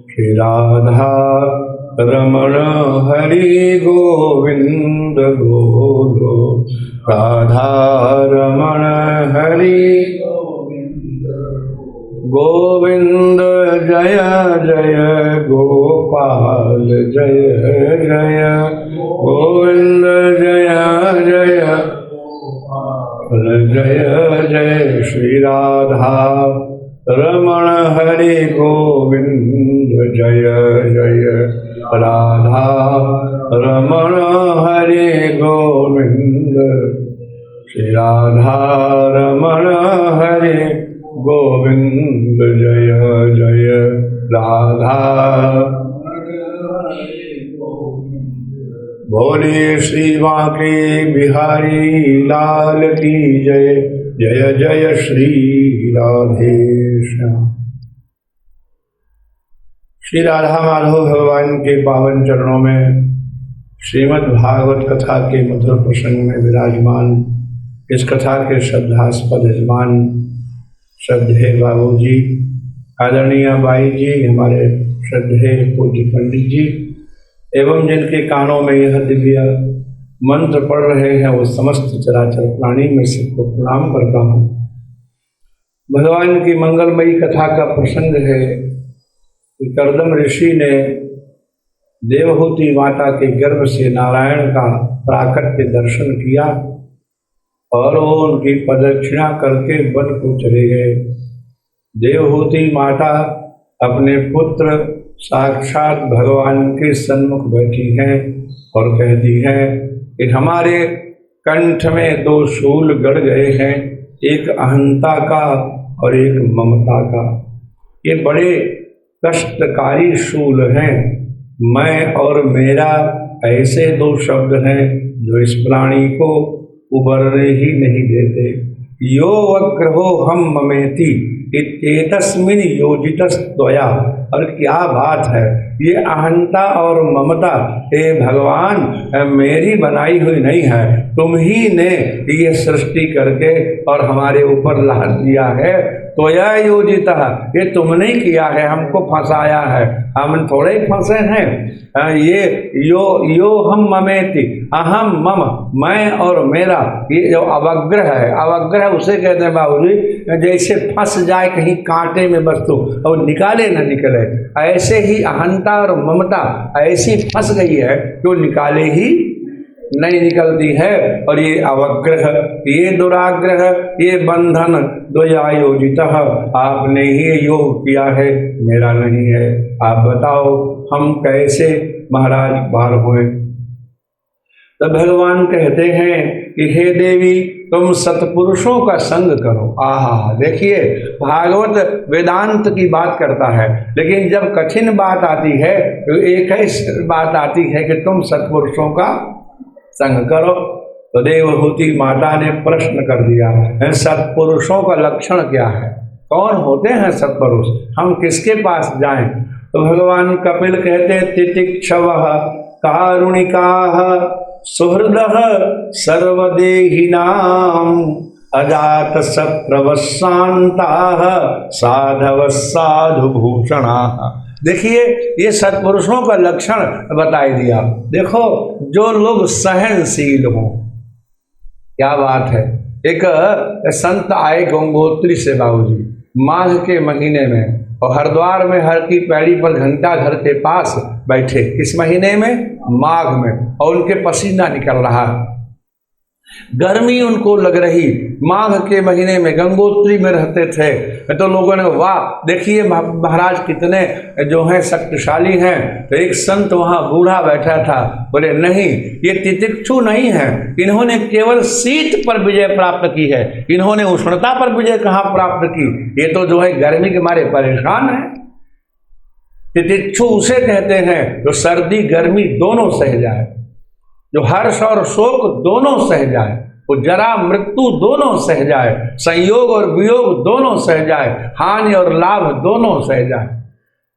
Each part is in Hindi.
श्री राधा रमण हरि गोविंद बोलो, राधा रमण हरि गोविंद जय जय गोपाल जय जय गोविंद जय जय जय जय श्री राधा रमण हरि गोविंद जय जय राधा रमण हरि गोविंद श्री राधा रमण हरि गोविंद जय जय राधा। बोले श्री बांके बिहारी लाल की जय, जय जय श्री राधेश्याम। श्री राधा माधव भगवान के पावन चरणों में श्रीमद् भागवत कथा के मधुर प्रसंग में विराजमान इस कथा के श्रद्धास्पद यजमान श्रद्धेय बाबूजी, आदरणीय बाई जी, हमारे श्रद्धेय पूज्य पंडित जी एवं जिनके कानों में यह दिव्य मंत्र पढ़ रहे हैं वो समस्त चराचर प्राणी में सबको प्रणाम करता हूँ। भगवान की मंगलमयी कथा का प्रसंग है कि कर्दम ऋषि ने देवहूति माता के गर्भ से नारायण का प्राकट्य दर्शन किया और वो उनकी प्रदक्षिणा करके वन को चले गए। देवहूति माता अपने पुत्र साक्षात भगवान के सन्मुख बैठी हैं और कहती हैं कि हमारे कंठ में दो शूल गड़ गए हैं, एक अहंता का और एक ममता का। ये बड़े कष्टकारी शूल हैं। मैं और मेरा ऐसे दो शब्द हैं जो इस प्राणी को उबरने ही नहीं देते। यो वक्रहो हम ममेति इत्येतस्मिन् योजितस्त्वया। और क्या बात है, ये अहंता और ममता हे भगवान मेरी बनाई हुई नहीं है, तुम ही ने ये सृष्टि करके और हमारे ऊपर लाद दिया है। तो यह योजिता, ये तुमने किया है, हमको फंसाया है, हम थोड़े ही फंसे हैं। ये यो हम ममेति, अहम मम, मैं और मेरा, ये जो अवग्रह है, अवग्रह उसे कहते हैं बाबूजी जैसे फंस जाए कहीं कांटे में वस्तु और निकाले न निकले, ऐसे ही अहंता और ममता ऐसी फंस गई है जो निकाले ही नहीं निकलती है। और ये अवग्रह, ये दुराग्रह, ये बंधन द्वयायोजित, आपने ही योग किया है, मेरा नहीं है। आप बताओ हम कैसे महाराज पार हुए। तो भगवान कहते हैं कि हे देवी तुम सत्पुरुषों का संग करो। आहा, देखिए भागवत वेदांत की बात करता है, लेकिन जब कठिन बात आती है तो एक ही बात आती है कि तुम सत्पुरुषों का संग करो। तो देवहूति माता ने प्रश्न कर दिया, सत्पुरुषों का लक्षण क्या है, कौन होते हैं सत्पुरुष, हम किसके पास जाएं। तो भगवान कपिल कहते तितिक्षवः कारुणिकाः सुहृदः सर्वदेहिनां अजात सप्रवशान्ताः साधवः साधुभूषणाः। देखिए ये सत्पुरुषों का लक्षण बताई दिया। देखो जो लोग सहनशील हों, क्या बात है। एक संत आए गंगोत्री से बाबूजी माघ के महीने में, और हरिद्वार में हर की पैड़ी पर घंटा घर के पास बैठे, किस महीने में, माघ में, और उनके पसीना निकल रहा, गर्मी उनको लग रही, माघ के महीने में गंगोत्री में रहते थे। तो लोगों ने वाह देखिए महाराज कितने जो हैं शक्तिशाली हैं। तो एक संत वहाँ बूढ़ा बैठा था, बोले नहीं ये तितिक्षु नहीं है, इन्होंने केवल शीत पर विजय प्राप्त की है, इन्होंने उष्णता पर विजय कहाँ प्राप्त की, ये तो जो है गर्मी के मारे परेशान है। तितिक्षु उसे कहते हैं जो सर्दी गर्मी दोनों सह जाए, जो हर्ष और शोक दोनों सह जाए, वो जरा मृत्यु दोनों सह जाए, संयोग और वियोग दोनों सह जाए, हानि और लाभ दोनों सह जाए।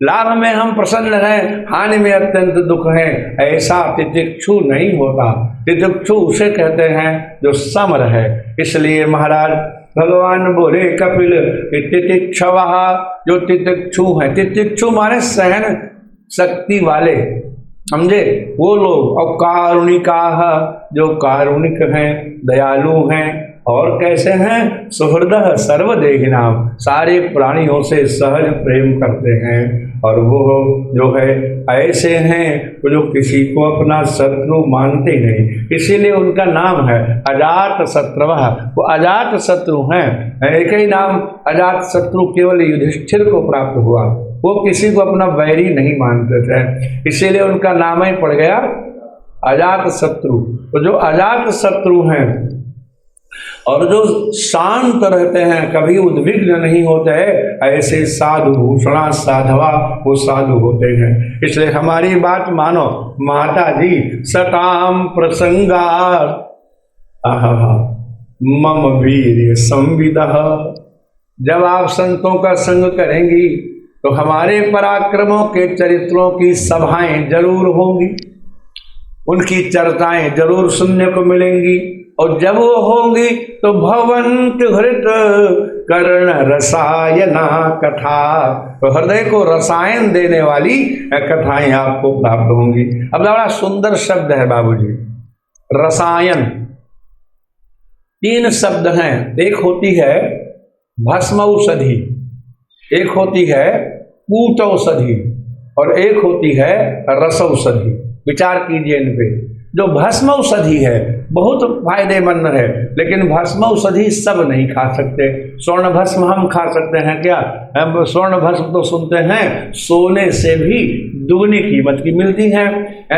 लाभ में हम प्रसन्न हैं, हानि में अत्यंत दुख है, ऐसा तितिक्षु नहीं होता। तितिक्षु उसे कहते हैं जो समर है। इसलिए महाराज भगवान बोले कपिल तितिक्षवः जो तितिक्षु हैं, तितिक्षु माने सहन शक्ति वाले, समझे, वो लोग। और कारुणिका, जो कारुणिक हैं, दयालु हैं, और कैसे हैं, सुहृदः सर्वदेहिनाम, सारे प्राणियों से सहज प्रेम करते हैं। और वो जो है ऐसे हैं जो किसी को अपना शत्रु मानते नहीं, इसीलिए उनका नाम है अजात शत्रुवः। वो अजात शत्रु हैं। एक ही नाम अजात शत्रु केवल युधिष्ठिर को प्राप्त हुआ, वो किसी को अपना वैरी नहीं मानते थे, इसीलिए उनका नाम ही पड़ गया अजात शत्रु। तो जो अजात शत्रु हैं और जो शांत रहते हैं, कभी उद्विग्न नहीं होते हैं, ऐसे साधु भूषणा साधवा वो साधु होते हैं। इसलिए हमारी बात मानो माता जी, सताम प्रसंगार मम वीर्य संविदः। जब आप संतों का संग करेंगी तो हमारे पराक्रमों के चरित्रों की सभाएं जरूर होंगी, उनकी चर्चाएं जरूर सुनने को मिलेंगी। और जब वो होंगी तो भवंत हृत कर्ण रसायना कथा, तो हृदय को रसायन देने वाली कथाएं आपको प्राप्त होंगी। अब बड़ा सुंदर शब्द है बाबूजी, रसायन। 3 शब्द हैं, एक होती है भस्म औषधि, एक होती है पूत औषधि, और एक होती है रस औषधि। विचार कीजिए इन पे। जो भस्म औषधि है बहुत फायदेमंद है, लेकिन भस्म औषधि सब नहीं खा सकते। स्वर्ण भस्म हम खा सकते हैं क्या? हम स्वर्ण भस्म तो सुनते हैं सोने से भी दुगनी कीमत की मिलती है।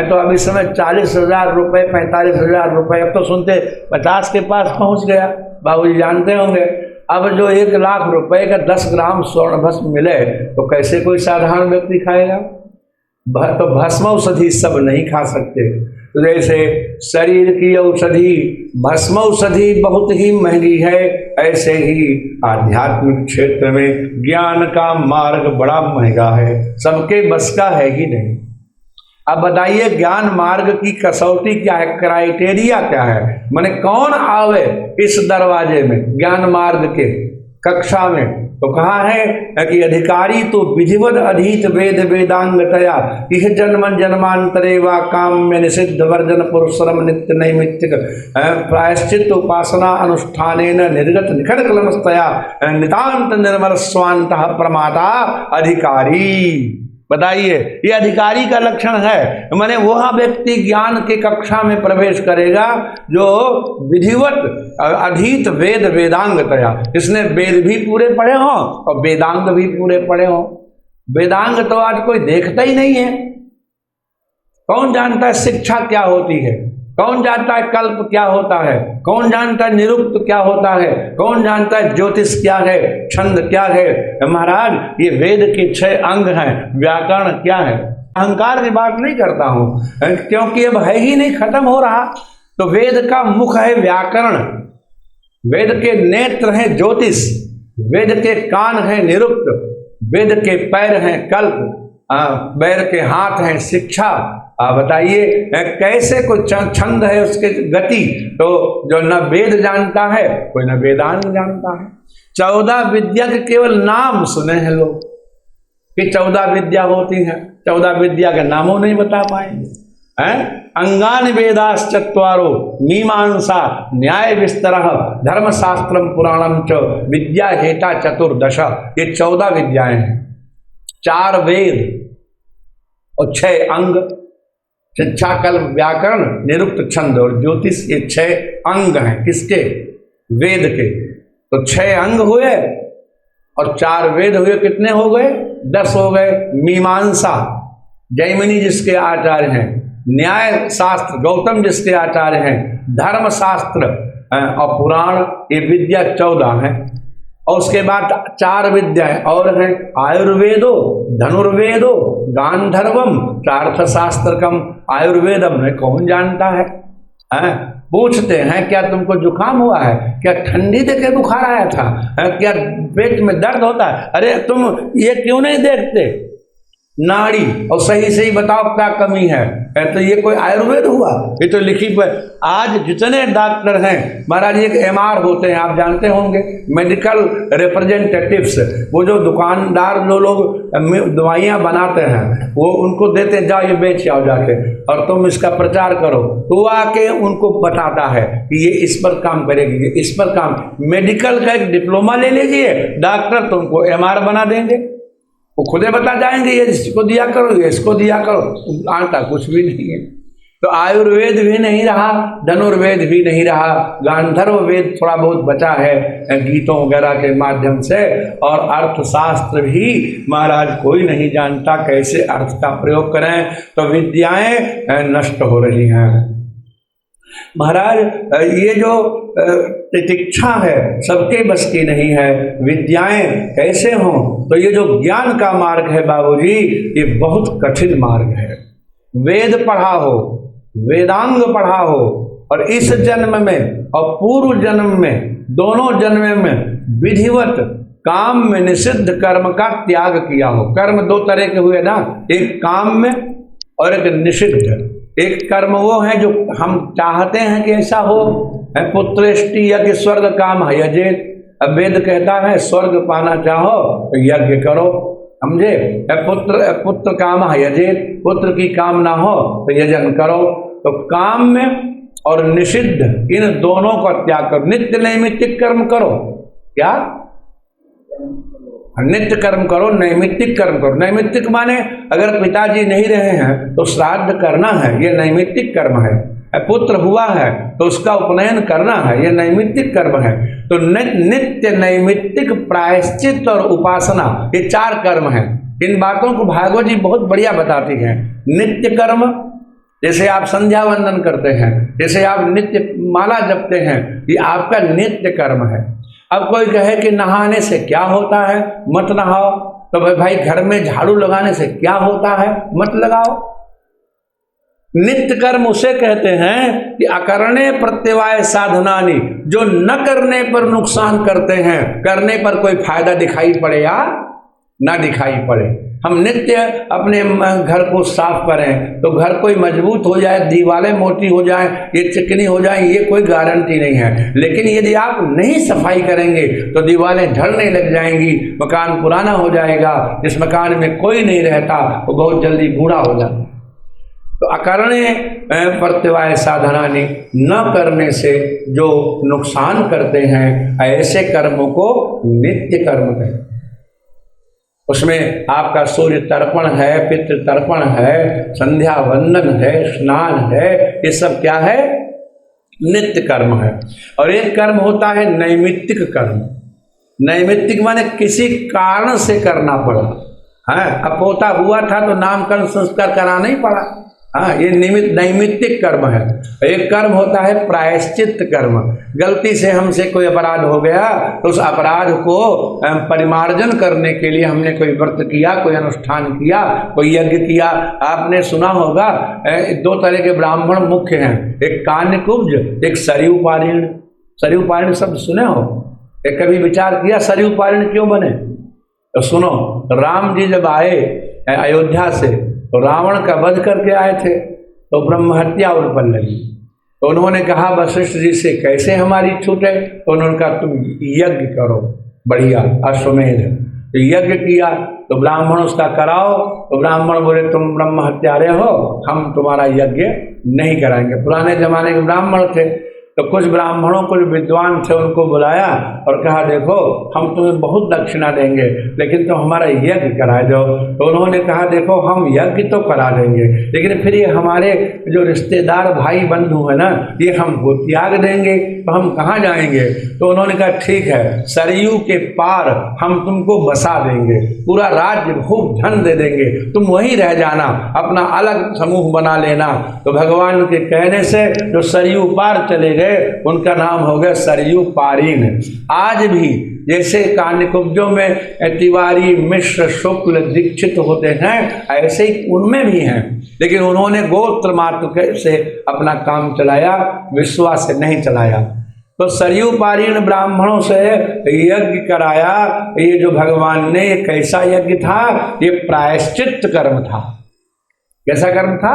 तो अब इस समय 40,000 रुपये, 45,000 रुपये, अब तो सुनते 50 के पास पहुंच गया। बाबूजी जानते होंगे। अब जो 1 लाख रुपए का 10 ग्राम स्वर्ण भस्म मिले तो कैसे कोई साधारण व्यक्ति खाएगा? तो भस्म औषधि सब नहीं खा सकते। तो जैसे शरीर की औषधि भस्म औषधि बहुत ही महंगी है, ऐसे ही आध्यात्मिक क्षेत्र में ज्ञान का मार्ग बड़ा महंगा है, सबके बस का है ही नहीं। अब बताइए ज्ञान मार्ग की कसौटी क्या है, क्राइटेरिया क्या है? माने कौन आवे इस दरवाजे में ज्ञान मार्ग के कक्षा में? तो कहा है कि अधिकारी तो विधिवत अधीत वेद वेदांगतया इह जन्म जन्मांतरे वा काम्य निषिद्ध वर्जन पुरुषरम नित्य नैमित्तिक प्रायश्चित उपासना अनुष्ठानेन निर्गत निखट कलमस्तया नितांत निर्मल स्वांत प्रमाता अधिकारी। बताइए ये अधिकारी का लक्षण है। माने वह व्यक्ति ज्ञान के कक्षा में प्रवेश करेगा जो विधिवत अधीत वेद वेदांगतया, इसने वेद भी पूरे पढ़े हों और वेदांग भी पूरे पढ़े हों। वेदांग तो आज कोई देखता ही नहीं है। कौन जानता है शिक्षा क्या होती है? कौन जानता है कल्प क्या होता है? कौन जानता है निरुक्त क्या होता है? कौन जानता है ज्योतिष क्या है, छंद क्या है? महाराज ये वेद के 6 अंग हैं, व्याकरण क्या है? अहंकार की बात नहीं करता हूं, क्योंकि अब है ही नहीं, खत्म हो रहा। तो वेद का मुख है व्याकरण, वेद के नेत्र हैं ज्योतिष, वेद के कान हैं निरुक्त, वेद के पैर हैं कल्प, बैर के हाथ हैं शिक्षा। बताइए कैसे कोई छंद है उसके गति, तो जो न वेद जानता है कोई न वेदांग जानता है। 14 विद्या के केवल नाम सुने हैं लोग कि 14 विद्या होती हैं, 14 विद्या के नामों नहीं बता पाएंगे। अंगानि वेदाश्चत्वारो मीमांसा न्याय विस्तरः धर्मशास्त्रम पुराणम च विद्या हेता चतुर्दश। ये 14 विद्याएं हैं, 4 वेद और 6 अंग, शिक्षा कल्प व्याकरण निरुक्त छंद और ज्योतिष। ये 6 अंग हैं किसके? वेद के। तो 6 अंग हुए और 4 वेद हुए, कितने हो गए? 10 हो गए। मीमांसा जैमिनी जिसके आचार्य हैं, न्याय शास्त्र गौतम जिसके आचार्य हैं, धर्म शास्त्र और पुराण, ये विद्या 14 है। और उसके बाद 4 विद्याएं और हैं, आयुर्वेदो धनुर्वेदो गांधर्वम अर्थशास्त्रकम। आयुर्वेदम में कौन जानता है? पूछते हैं क्या तुमको जुकाम हुआ है, क्या ठंडी देके बुखार आया था, क्या पेट में दर्द होता है? अरे तुम ये क्यों नहीं देखते? नाड़ी, और सही सही बताओ क्या कमी है। तो ये कोई आयुर्वेद हुआ? ये तो लिखी पर। आज जितने डॉक्टर हैं महाराज, एक MR होते हैं, आप जानते होंगे, मेडिकल रिप्रेजेंटेटिव्स, वो जो दुकानदार जो लोग दवाइयाँ बनाते हैं वो उनको देते हैं, जाओ ये बेच आओ जाके और तुम इसका प्रचार करो, तो वो आके उनको बताता है कि ये इस पर काम करेगी, ये इस पर काम। मेडिकल का एक डिप्लोमा ले लीजिए, डॉक्टर तुमको MR बना देंगे, वो खुदे बता जाएंगे ये इसको दिया करो, ये इसको दिया करो, आटा कुछ भी नहीं है। तो आयुर्वेद भी नहीं रहा, धनुर्वेद भी नहीं रहा, गांधर्व वेद थोड़ा बहुत बचा है गीतों वगैरह के माध्यम से, और अर्थशास्त्र भी महाराज कोई नहीं जानता कैसे अर्थ का प्रयोग करें, तो विद्याएं नष्ट हो रही हैं महाराज। ये जो प्रतीक्षा है सबके बस की नहीं है, विद्याएं कैसे हों? तो ये जो ज्ञान का मार्ग है बाबूजी, ये बहुत कठिन मार्ग है। वेद पढ़ा हो, वेदांग पढ़ा हो, और इस जन्म में और पूर्व जन्म में, दोनों जन्म में विधिवत काम में निषिद्ध कर्म का त्याग किया हो। कर्म दो तरह के हुए ना, एक काम में और एक निषिद्ध। एक कर्म वो है जो हम चाहते हैं कि ऐसा हो, पुत्रेष्टि यज्ञ स्वर्ग काम है यजेत। अब वेद कहता है स्वर्ग पाना चाहो तो यज्ञ करो, समझे? पुत्र काम है यजेत, पुत्र की कामना हो तो यजन करो। तो काम में और निषिद्ध इन दोनों का त्याग करो, नित्य नैमित्तिक कर्म करो। क्या? नित्य कर्म करो, नैमित्तिक कर्म करो। नैमित्तिक माने अगर पिताजी नहीं रहे हैं तो श्राद्ध करना है, ये नैमित्तिक कर्म है। पुत्र हुआ है तो उसका उपनयन करना है, ये नैमित्तिक कर्म है। तो नित्य नैमित्तिक प्रायश्चित और उपासना, ये 4 कर्म हैं। इन बातों को भागवत जी बहुत बढ़िया बताती हैं। नित्य कर्म, जैसे आप संध्या वंदन करते हैं, जैसे आप नित्य माला जपते हैं, ये आपका नित्य कर्म है। अब कोई कहे कि नहाने से क्या होता है, मत नहाओ, तो भाई घर में झाड़ू लगाने से क्या होता है, मत लगाओ। नित्य कर्म उसे कहते हैं कि अकरणे प्रत्यवाय साधनानि, जो न करने पर नुकसान करते हैं, करने पर कोई फायदा दिखाई पड़े या ना दिखाई पड़े। हम नित्य अपने घर को साफ करें तो घर कोई मजबूत हो जाए, दीवारें मोटी हो जाए, ये चिकनी हो जाए, ये कोई गारंटी नहीं है। लेकिन यदि आप नहीं सफाई करेंगे तो दीवारें ढलने लग जाएंगी, मकान पुराना हो जाएगा, जिस मकान में कोई नहीं रहता वो बहुत जल्दी बूढ़ा हो जाता। तो अकरणे प्रत्यवाय साधनानि, न करने से जो नुकसान करते हैं, ऐसे कर्मों को नित्य कर्म कहते हैं। उसमें आपका सूर्य तर्पण है, पितृ तर्पण है, संध्या वंदन है, स्नान है, ये सब क्या है? नित्य कर्म है। और एक कर्म होता है नैमित्तिक कर्म। नैमित्तिक माने किसी कारण से करना पड़ा है। अब पोता हुआ था तो नामकरण संस्कार कराना ही पड़ा, हाँ, ये नैमित्तिक कर्म है। एक कर्म होता है प्रायश्चित कर्म। गलती से हमसे कोई अपराध हो गया तो उस अपराध को परिमार्जन करने के लिए हमने कोई व्रत किया, कोई अनुष्ठान किया, कोई यज्ञ किया। आपने सुना होगा 2 तरह के ब्राह्मण मुख्य हैं, एक कान्यकुब्ज, एक सरयू पारीण। सरयू पारीण शब्द सुने हो? एक कभी विचार किया सरयू पारीण क्यों बने? तो सुनो, राम जी जब आए अयोध्या से तो रावण का वध करके आए थे, तो ब्रह्म हत्या उन पर लगी। तो उन्होंने कहा वशिष्ठ जी से कैसे हमारी छूटे? तो उन्होंने कहा तुम यज्ञ करो, बढ़िया अश्वमेध। तो यज्ञ किया तो ब्राह्मण उसका कराओ, तो ब्राह्मण बोले तुम ब्रह्म हत्यारे हो, हम तुम्हारा यज्ञ नहीं कराएंगे। पुराने जमाने के ब्राह्मण थे, तो कुछ ब्राह्मणों को जो विद्वान थे उनको बुलाया और कहा देखो हम तुम्हें बहुत दक्षिणा देंगे लेकिन तुम हमारा यज्ञ करा दो। तो उन्होंने कहा देखो हम यज्ञ तो करा देंगे लेकिन फिर ये हमारे जो रिश्तेदार भाई बंधु है ना, ये हमको त्याग देंगे तो हम कहाँ जाएंगे? तो उन्होंने कहा ठीक है, सरयू के पार हम तुमको बसा देंगे, पूरा राज्य खूब धन दे देंगे, तुम वहीं रह जाना, अपना अलग समूह बना लेना। तो भगवान के कहने से जो सरयू पार चले गए उनका नाम हो गया सरयू पारीण। आज भी जैसे कान्यकुब्जों में तिवारी, मिश्र, शुक्ल, दीक्षित होते हैं, ऐसे ही उनमें भी हैं, लेकिन उन्होंने गोत्र मात्र से अपना काम चलाया, विश्वास से नहीं चलाया। तो सरयू पारीण ब्राह्मणों से यज्ञ कराया। ये जो भगवान ने, ये कैसा यज्ञ था? ये प्रायश्चित कर्म था। कैसा कर्म था?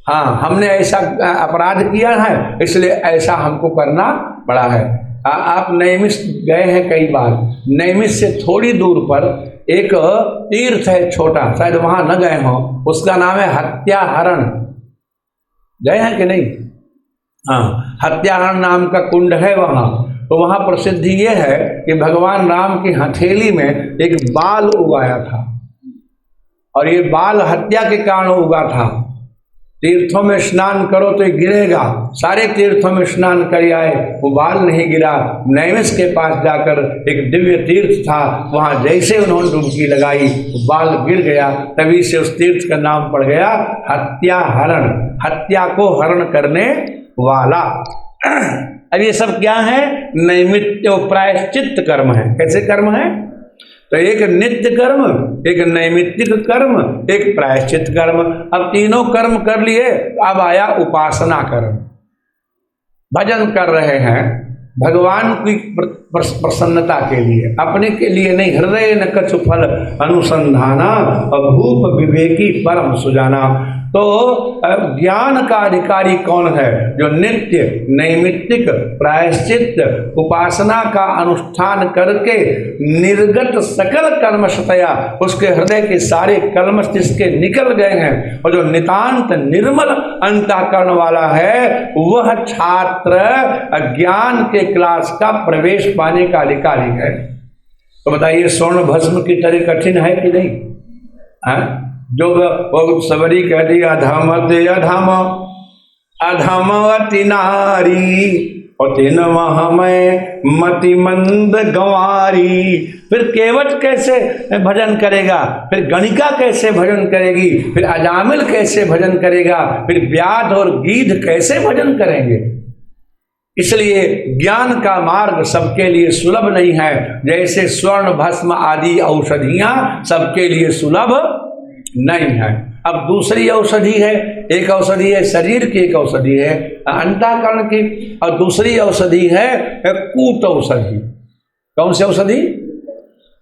हाँ, हमने ऐसा अपराध किया है, इसलिए ऐसा हमको करना पड़ा है। आप नैमिष गए हैं कई बार। नैमिष से थोड़ी दूर पर एक तीर्थ है छोटा, शायद वहां न गए हो, उसका नाम है हत्याहरण। गए हैं कि नहीं? हाँ, हत्याहरण नाम का कुंड है वहां। तो वहां प्रसिद्धि ये है कि भगवान राम की हथेली में एक बाल उगाया था, और ये बाल हत्या के कारण उगा था। तीर्थों में स्नान करो तो ये गिरेगा। सारे तीर्थों में स्नान कर आए, वो बाल नहीं गिरा। नैमिष के पास जाकर एक दिव्य तीर्थ था, वहां जैसे उन्होंने डुबकी लगाई, वो बाल गिर गया। तभी से उस तीर्थ का नाम पड़ गया हत्याहरण, हत्या को हरण करने वाला। अब ये सब क्या है? नैमित्य प्रायश्चित कर्म है। कैसे कर्म है? तो एक नित्य कर्म, एक नैमित्तिक कर्म, एक प्रायश्चित कर्म। अब तीनों कर्म कर लिए, अब आया उपासना कर्म। भजन कर रहे हैं भगवान की प्रसन्नता के लिए, अपने के लिए नहीं। हृदय न कछु फल अनुसंधाना, अभूप विवेकी परम सुजाना। तो ज्ञान का अधिकारी कौन है? जो नित्य, नैमित्तिक, प्रायश्चित, उपासना का अनुष्ठान करके निर्गत सकल कर्मशतया, उसके हृदय के सारे कल्मश जिसके निकल गए हैं, और जो नितांत निर्मल अंतःकरण वाला है, वह छात्र ज्ञान के क्लास का प्रवेश पाने का अधिकारी है। तो बताइए, स्वर्ण भस्म की तरह कठिन है कि नहीं? है जो वो सबरी कह दी, अधम ते अधम अधमवती नारी, और तीन में मति मंद गंवारी। फिर केवट कैसे भजन करेगा? फिर गणिका कैसे भजन करेगी? फिर अजामिल कैसे भजन करेगा? फिर व्याध और गीध कैसे भजन करेंगे? इसलिए ज्ञान का मार्ग सबके लिए सुलभ नहीं है। जैसे स्वर्ण भस्म आदि औषधियां सबके लिए सुलभ नहीं है। अब दूसरी औषधि है, एक औषधि है शरीर की, एक औषधि है अंतःकरण की, और दूसरी औषधि है कूट औषधि। कौन सी औषधि?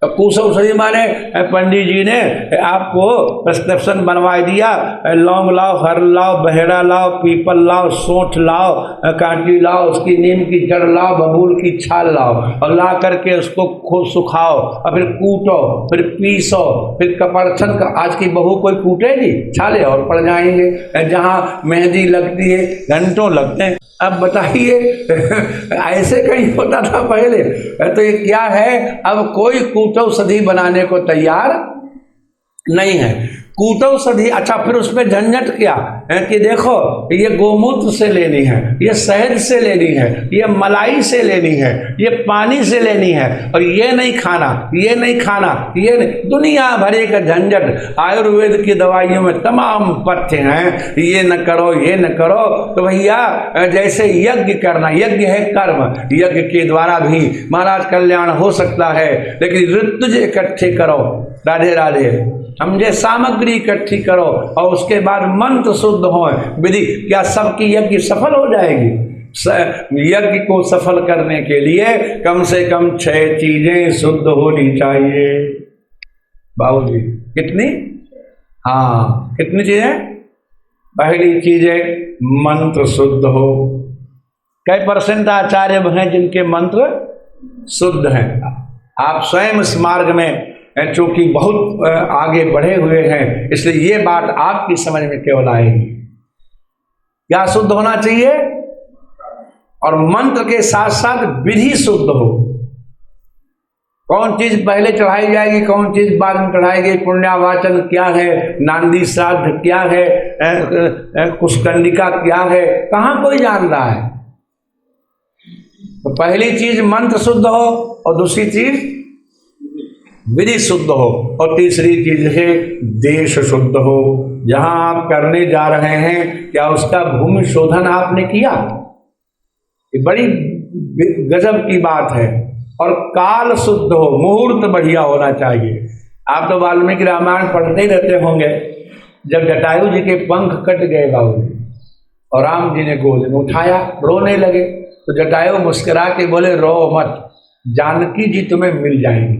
कुछ औषधि माने पंडित जी ने आपको प्रिस्क्रिप्शन बनवा दिया, लौंग लाओ, हर लाओ, बहेड़ा लाओ, पीपल लाओ, सोंठ लाओ, कांटी लाओ, उसकी नीम की जड़ लाओ, बबूल की छाल लाओ, और ला करके उसको खूब सुखाओ, और फिर कूटो, फिर पीसो, फिर कपड़थन का। आज की बहू कोई कूटेगी? छाले और पड़ जाएंगे। जहाँ मेहंदी लगती है घंटों लगते हैं। अब बताइए ऐसे कहीं होता था पहले? तो ये क्या है? अब कोई कूटौषधि बनाने को तैयार नहीं है। कूटौषधि, अच्छा फिर उसमें झंझट क्या है कि देखो ये गोमूत्र से लेनी है, ये शहद से लेनी है, ये मलाई से लेनी है, ये पानी से लेनी है, और ये नहीं खाना, ये नहीं खाना, ये नहीं। दुनिया भरे का झंझट। आयुर्वेद की दवाइयों में तमाम पथ्य हैं, ये न करो, ये न करो। तो भैया जैसे यज्ञ करना, यज्ञ है कर्म, यज्ञ के द्वारा भी महाराज कल्याण हो सकता है, लेकिन ऋतुज इकट्ठे करो। राधे राधे। समझे? सामग्री इकट्ठी करो और उसके बाद मंत्र शुद्ध हो विधि। क्या सबकी यज्ञ सफल हो जाएगी? यज्ञ को सफल करने के लिए कम से कम 6 चीजें शुद्ध होनी चाहिए। बाबू जी कितनी? हाँ, कितनी चीजें? पहली चीज है मंत्र शुद्ध हो। कई परसेंट आचार्य हैं जिनके मंत्र शुद्ध हैं? आप स्वयं इस मार्ग में चूंकि बहुत आगे बढ़े हुए हैं, इसलिए ये बात आपकी समझ में केवल आएगी। क्या शुद्ध होना चाहिए? और मंत्र के साथ साथ विधि शुद्ध हो। कौन चीज पहले चढ़ाई जाएगी, कौन चीज बाद में चढ़ाएगी, पुण्यावाचन क्या है, नांदी श्राद्ध क्या है, कुशकंडिका क्या है, कहाँ कोई जान रहा है? तो पहली चीज मंत्र शुद्ध हो, और दूसरी चीज विधि शुद्ध हो, और तीसरी चीज है देश शुद्ध हो। जहां आप करने जा रहे हैं, क्या उसका भूमि शोधन आपने किया? ये बड़ी गजब की बात है। और काल शुद्ध हो, मुहूर्त बढ़िया होना चाहिए। आप तो वाल्मीकि रामायण पढ़ते ही रहते होंगे। जब जटायु जी के पंख कट गए बाबू, और राम जी ने गोद में उठाया, रोने लगे। तो जटायु मुस्कुरा के बोले रो मत, जानकी जी तुम्हें मिल जाएंगी।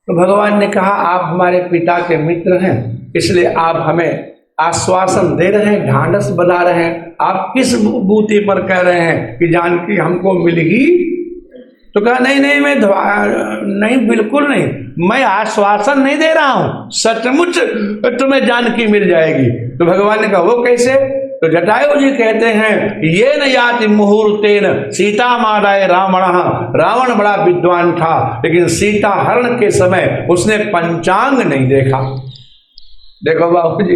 तो भगवान ने कहा आप हमारे पिता के मित्र हैं, इसलिए आप हमें आश्वासन दे रहे हैं, ढांढस बना रहे हैं, आप किस बूते पर कह रहे हैं कि जानकी हमको मिलेगी? तो कहा नहीं नहीं, मैं नहीं, बिल्कुल नहीं, मैं आश्वासन नहीं दे रहा हूं, सचमुच तुम्हें जानकी मिल जाएगी। तो भगवान ने कहा वो कैसे? तो जटायु जी कहते हैं ये न याति मुहूर्तेन सीता माराय रावण। रावण बड़ा विद्वान था, लेकिन सीता हरण के समय उसने पंचांग नहीं देखा। देखो बाबू जी,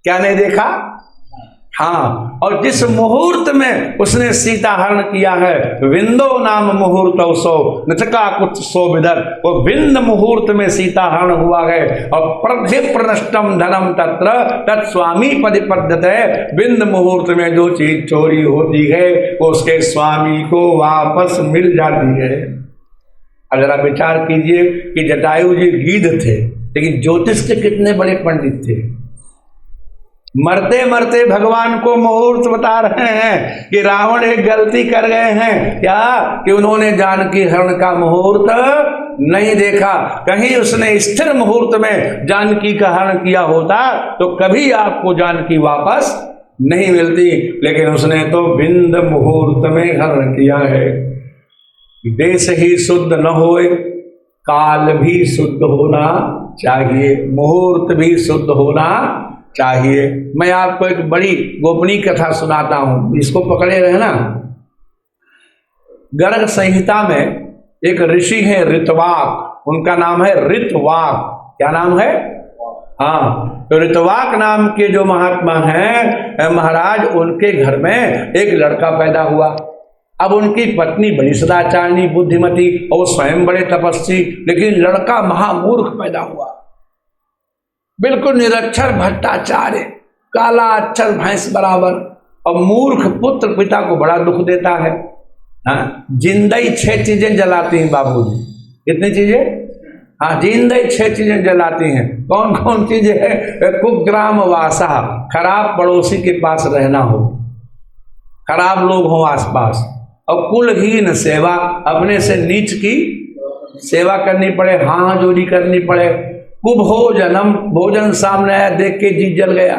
क्या नहीं देखा? हाँ, और जिस मुहूर्त में उसने सीता हरण किया है, विंदो नाम मुहूर्त सो नचका कुछ सो विदर, वो विंद मुहूर्त में सीता हरण हुआ है। और प्रनष्टम धनम तत्र तत्स्वामी पदिपद्यते, विंद मुहूर्त में जो चीज चोरी होती है वो उसके स्वामी को वापस मिल जाती है। अब जरा विचार कीजिए कि जटायु जी गीध थे, लेकिन ज्योतिष के कितने बड़े पंडित थे। मरते मरते भगवान को मुहूर्त बता रहे हैं कि रावण एक गलती कर गए हैं, क्या कि उन्होंने जानकी हरण का मुहूर्त नहीं देखा। कहीं उसने स्थिर मुहूर्त में जानकी का हरण किया होता तो कभी आपको जानकी वापस नहीं मिलती, लेकिन उसने तो बिंद मुहूर्त में हरण किया है। देश ही शुद्ध न होए, काल भी शुद्ध होना चाहिए, मुहूर्त भी शुद्ध होना चाहिए। मैं आपको एक बड़ी गोपनीय कथा सुनाता हूं, इसको पकड़े रहना। गर्ग संहिता में एक ऋषि है ऋतवाक, उनका नाम है ऋतवाक। क्या नाम है? हाँ, तो ऋतवाक नाम के जो महात्मा हैं महाराज, उनके घर में एक लड़का पैदा हुआ। अब उनकी पत्नी बड़ी सदाचारणी बुद्धिमती और वो स्वयं बड़े तपस्वी, लेकिन लड़का महामूर्ख पैदा हुआ, बिल्कुल निरक्षर भट्टाचार्य, काला अक्षर भैंस बराबर। और मूर्ख पुत्र पिता को बड़ा दुख देता है। हाँ, जिंदई 6 चीजें जलाती हैं बाबूजी। कितनी चीजें? हाँ, जिंदई 6 चीजें जलाती हैं। कौन कौन चीजें है? कुग्राम वासा, खराब पड़ोसी के पास रहना हो, खराब लोग हो आसपास। और कुलहीन सेवा, अपने से नीच की सेवा करनी पड़े, हाँ जोरी करनी पड़े। कुभोजनम, भोजन सामने आया देख के जी जल गया।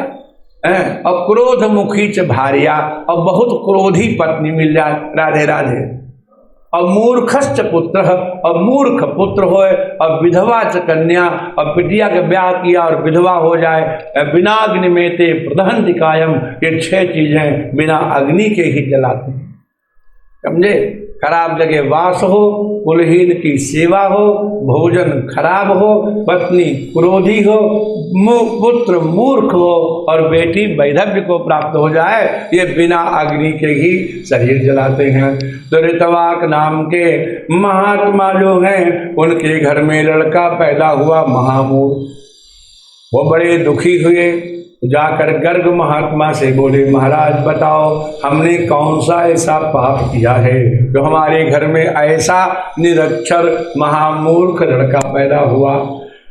और क्रोध मुखी च भार्या, और बहुत क्रोधी पत्नी मिल जाए, राधे राधे। और मूर्खश्च पुत्र, और मूर्ख पुत्र होए। और विधवा च कन्या, और बिटिया के ब्याह किया और विधवा हो जाए। बिना अग्नि में ते प्रदहन्ति कायम, ये 6 चीजें बिना अग्नि के ही जलाते हैं। समझे? खराब जगह वास हो, कुलहीन की सेवा हो, भोजन खराब हो, पत्नी क्रोधी हो, पुत्र मूर्ख हो और बेटी वैधव्य को प्राप्त हो जाए, ये बिना अग्नि के ही शरीर जलाते हैं। तो ऋतवाक नाम के महात्मा जो हैं, उनके घर में लड़का पैदा हुआ महामूर्ख। वो बड़े दुखी हुए, जाकर गर्ग महात्मा से बोले महाराज बताओ हमने कौन सा ऐसा पाप किया है जो हमारे घर में ऐसा निरक्षर महामूर्ख लड़का पैदा हुआ।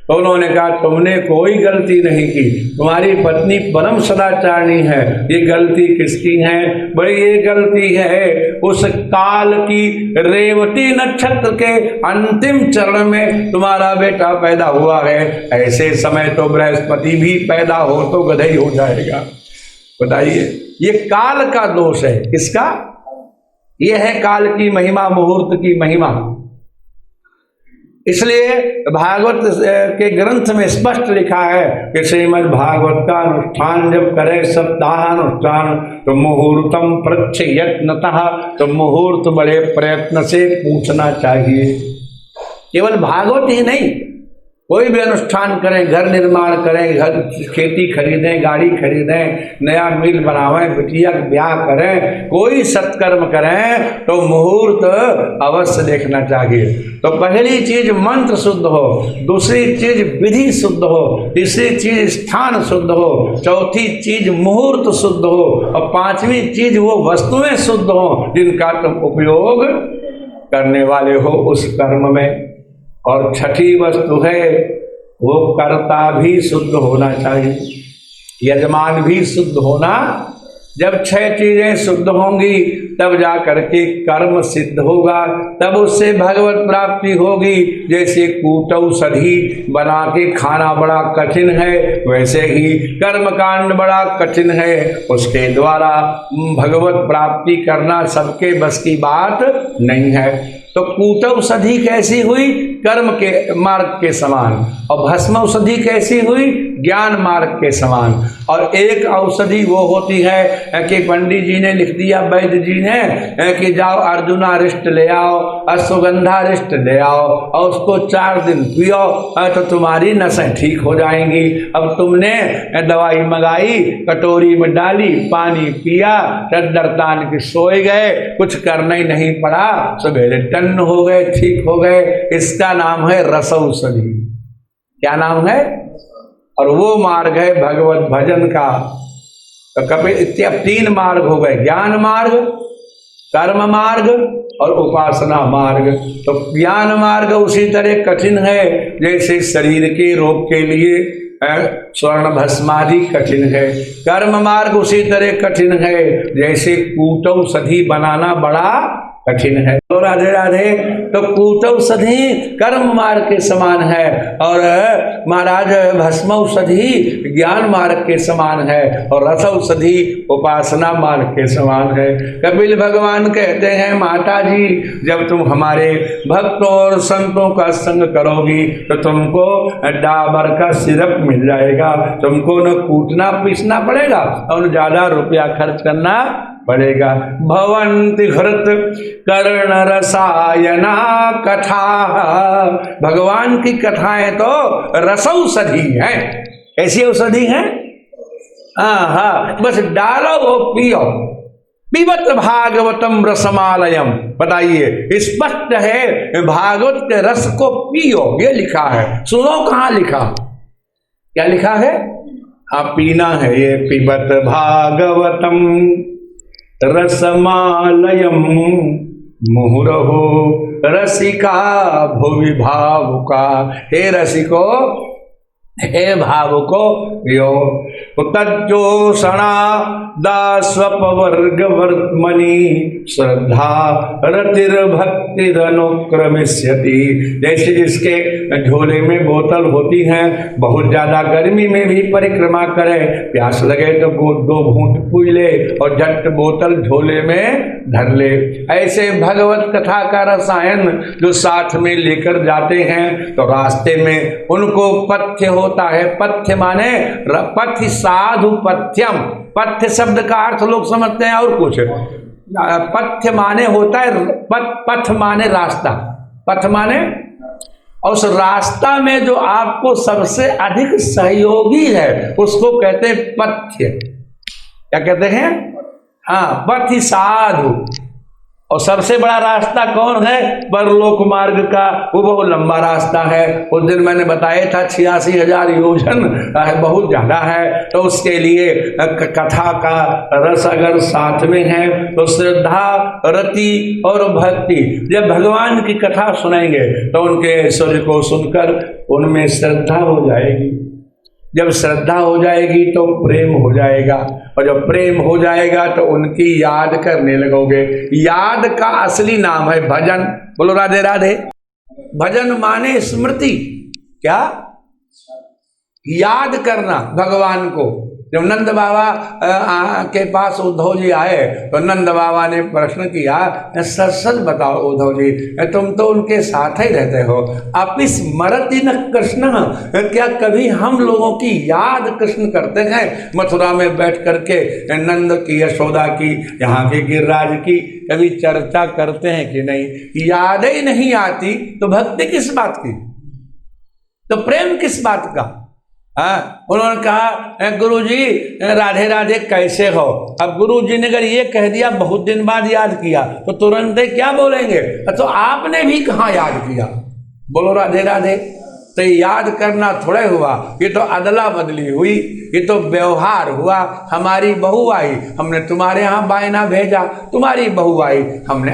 तो उन्होंने कहा तुमने कोई गलती नहीं की, तुम्हारी पत्नी परम सदाचारणी है। ये गलती किसकी है? भाई ये गलती है उस काल की रेवती नक्षत्र के अंतिम चरण में तुम्हारा बेटा पैदा हुआ है। ऐसे समय तो बृहस्पति भी पैदा हो तो गधई हो जाएगा। बताइए, ये काल का दोष है। किसका? ये है काल की महिमा, मुहूर्त की महिमा। इसलिए भागवत के ग्रंथ में स्पष्ट लिखा है कि श्रीमद् भागवत का अनुष्ठान जब करे सप्ताहानुष्ठान तो मुहूर्तम प्रच्छयत्नतः, तो मुहूर्त बड़े प्रयत्न से पूछना चाहिए। केवल भागवत ही नहीं, कोई भी अनुष्ठान करें, घर निर्माण करें, घर खेती खरीदें, गाड़ी खरीदें, नया मिल बनावें, बिटिया का ब्याह करें, कोई सत्कर्म करें तो मुहूर्त अवश्य देखना चाहिए। तो पहली चीज मंत्र शुद्ध हो, दूसरी चीज विधि शुद्ध हो, तीसरी चीज स्थान शुद्ध हो, चौथी चीज मुहूर्त शुद्ध हो, और 5वीं चीज वो वस्तुएं शुद्ध हो जिनका तुम उपयोग करने वाले हो उस कर्म में। और 6ठी वस्तु है वो कर्ता भी शुद्ध होना चाहिए, यजमान भी शुद्ध होना जब 6 चीजें शुद्ध होंगी तब जा करके कर्म सिद्ध होगा, तब उससे भगवत प्राप्ति होगी। जैसे कूटौषधि बना के खाना बड़ा कठिन है, वैसे ही कर्म कांड बड़ा कठिन है, उसके द्वारा भगवत प्राप्ति करना सबके बस की बात नहीं है। तो कूटौषधि कैसी हुई? कर्म के मार्ग के समान। और भस्म औषधि कैसी हुई? ज्ञान मार्ग के समान। और एक औषधि वो होती है कि पंडित जी ने लिख दिया, वैद्य जी ने, कि जाओ अर्जुनारिष्ट ले आओ, अश्वगंधारिष्ट ले आओ और उसको 4 दिन पियो तो तुम्हारी नसें ठीक हो जाएंगी। अब तुमने दवाई मंगाई, कटोरी में डाली, पानी पिया, चद्दर तान के सोए गए, कुछ करना ही नहीं पड़ा, सवेरे टन हो गए, ठीक हो गए। इसका नाम है रसौषधि। क्या नाम है? और वो मार्ग है भगवत भजन का। तो कपिल अब 3 मार्ग हो गए, ज्ञान मार्ग, कर्म मार्ग और उपासना मार्ग। तो ज्ञान मार्ग उसी तरह कठिन है जैसे शरीर के रोग के लिए स्वर्ण भस्मादि कठिन है। कर्म मार्ग उसी तरह कठिन है जैसे कूटौषधि बनाना बड़ा कठिन है। तो राधे राधे। तो कूटौषधि कर्म मार्ग के समान है और महाराज भस्मौषधि ज्ञान मार्ग के समान है और रसौषधि उपासना मार्ग के समान है। कपिल भगवान कहते हैं, माता जी जब तुम हमारे भक्तों और संतों का संग करोगी तो तुमको डाबर का सिरप मिल जाएगा, तुमको न कूटना पीसना पड़ेगा और ज्यादा रुपया खर्च करना पड़ेगा। भवन्ति हृत कर्ण रसायना कथा। भगवान की कथाएं तो रसौषधि हैं। ऐसी औषधि हैं? हाँ, बस डालो वो पियो। पिबत भागवतम रसमालयम। बताइए, स्पष्ट है भागवत के रस को पियो, ये लिखा है। सुनो कहाँ लिखा, क्या लिखा है? आप पीना है ये। पिबत भागवतम रसमालयम मुहुरहो रसिका भुवि भावुका। हे रसिको, हे भावुको, यो तज्जोषणा दास्वपवर्ग वर्त्मनि श्रद्धा रतिर्भक्तिरनुक्रमिष्यति। जैसे जिसके झोले में बोतल होती है, बहुत ज्यादा गर्मी में भी परिक्रमा करे, प्यास लगे तो 2 घूंट पी ले और झट बोतल झोले में धर ले। ऐसे भगवत कथा का रसायन जो साथ में लेकर जाते हैं तो रास्ते में उनको पथ्य होता है। पथ्य माने पथ्य साधु पथ्यम। पथ्य शब्द का अर्थ लोग समझते हैं और कुछ। पथ्य माने होता है पथ माने रास्ता, पथ माने, और उस रास्ता में जो आपको सबसे अधिक सहयोगी है उसको कहते हैं पथ्य। क्या कहते हैं? हाँ, पथि साधु। और सबसे बड़ा रास्ता कौन है? परलोक मार्ग का। वो बहुत लंबा रास्ता है। उस दिन मैंने बताया था 86,000 योजन है, बहुत ज्यादा है। तो उसके लिए कथा का रस अगर साथ में है तो श्रद्धा, रति और भक्ति। जब भगवान की कथा सुनेंगे तो उनके ऐश्वर्य को सुनकर उनमें श्रद्धा हो जाएगी। जब श्रद्धा हो जाएगी तो प्रेम हो जाएगा, और जब प्रेम हो जाएगा तो उनकी याद करने लगोगे। याद का असली नाम है भजन। बोलो राधे राधे। भजन माने स्मृति। क्या? याद करना भगवान को। जब नंद बाबा के पास उद्धव जी आए तो नंद बाबा ने प्रश्न किया, सच सच बताओ उद्धव जी, तुम तो उनके साथ ही रहते हो, अपि स्मरति न कृष्ण। क्या कभी हम लोगों की याद कृष्ण करते हैं? मथुरा में बैठ करके नंद की, यशोदा की, यहाँ के गिरिराज की कभी चर्चा करते हैं कि नहीं? याद ही नहीं आती तो भक्ति किस बात की, तो प्रेम किस बात का? उन्होंने कहा, गुरुजी राधे राधे कैसे हो? अब गुरुजी ने अगर ये कह दिया बहुत दिन बाद याद किया तो तुरंत क्या बोलेंगे? तो आपने भी कहाँ याद किया? बोलो राधे राधे। तो याद करना थोड़े हुआ, ये तो अदला बदली हुई, ये तो व्यवहार हुआ। हमारी बहू आई, हमने तुम्हारे यहाँ बायना भेजा, तुम्हारी बहू आई, तुमने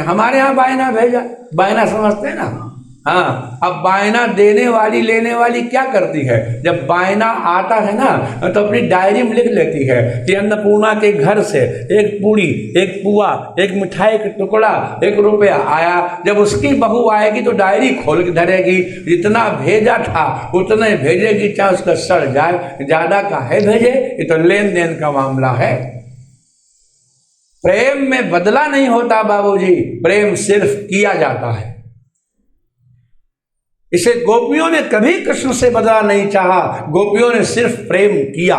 हमारे यहाँ बायना भेजा। बायना समझते हैं ना? हाँ, अब बायना देने वाली लेने वाली क्या करती है, जब बायना आता है ना तो अपनी डायरी में लिख लेती है कि अन्नपूर्णा के घर से एक पूड़ी, एक पुआ, एक मिठाई का टुकड़ा, 1 रुपया आया। जब उसकी बहू आएगी तो डायरी खोल के धरेगी, जितना भेजा था उतना ही भेजेगी, चाहे उसका सड़ जाए, ज्यादा काहे भेजे, ये तो लेन देन का मामला है। प्रेम में बदला नहीं होता बाबूजी, प्रेम सिर्फ किया जाता है। इसे गोपियों ने कभी कृष्ण से बदला नहीं चाहा, गोपियों ने सिर्फ प्रेम किया।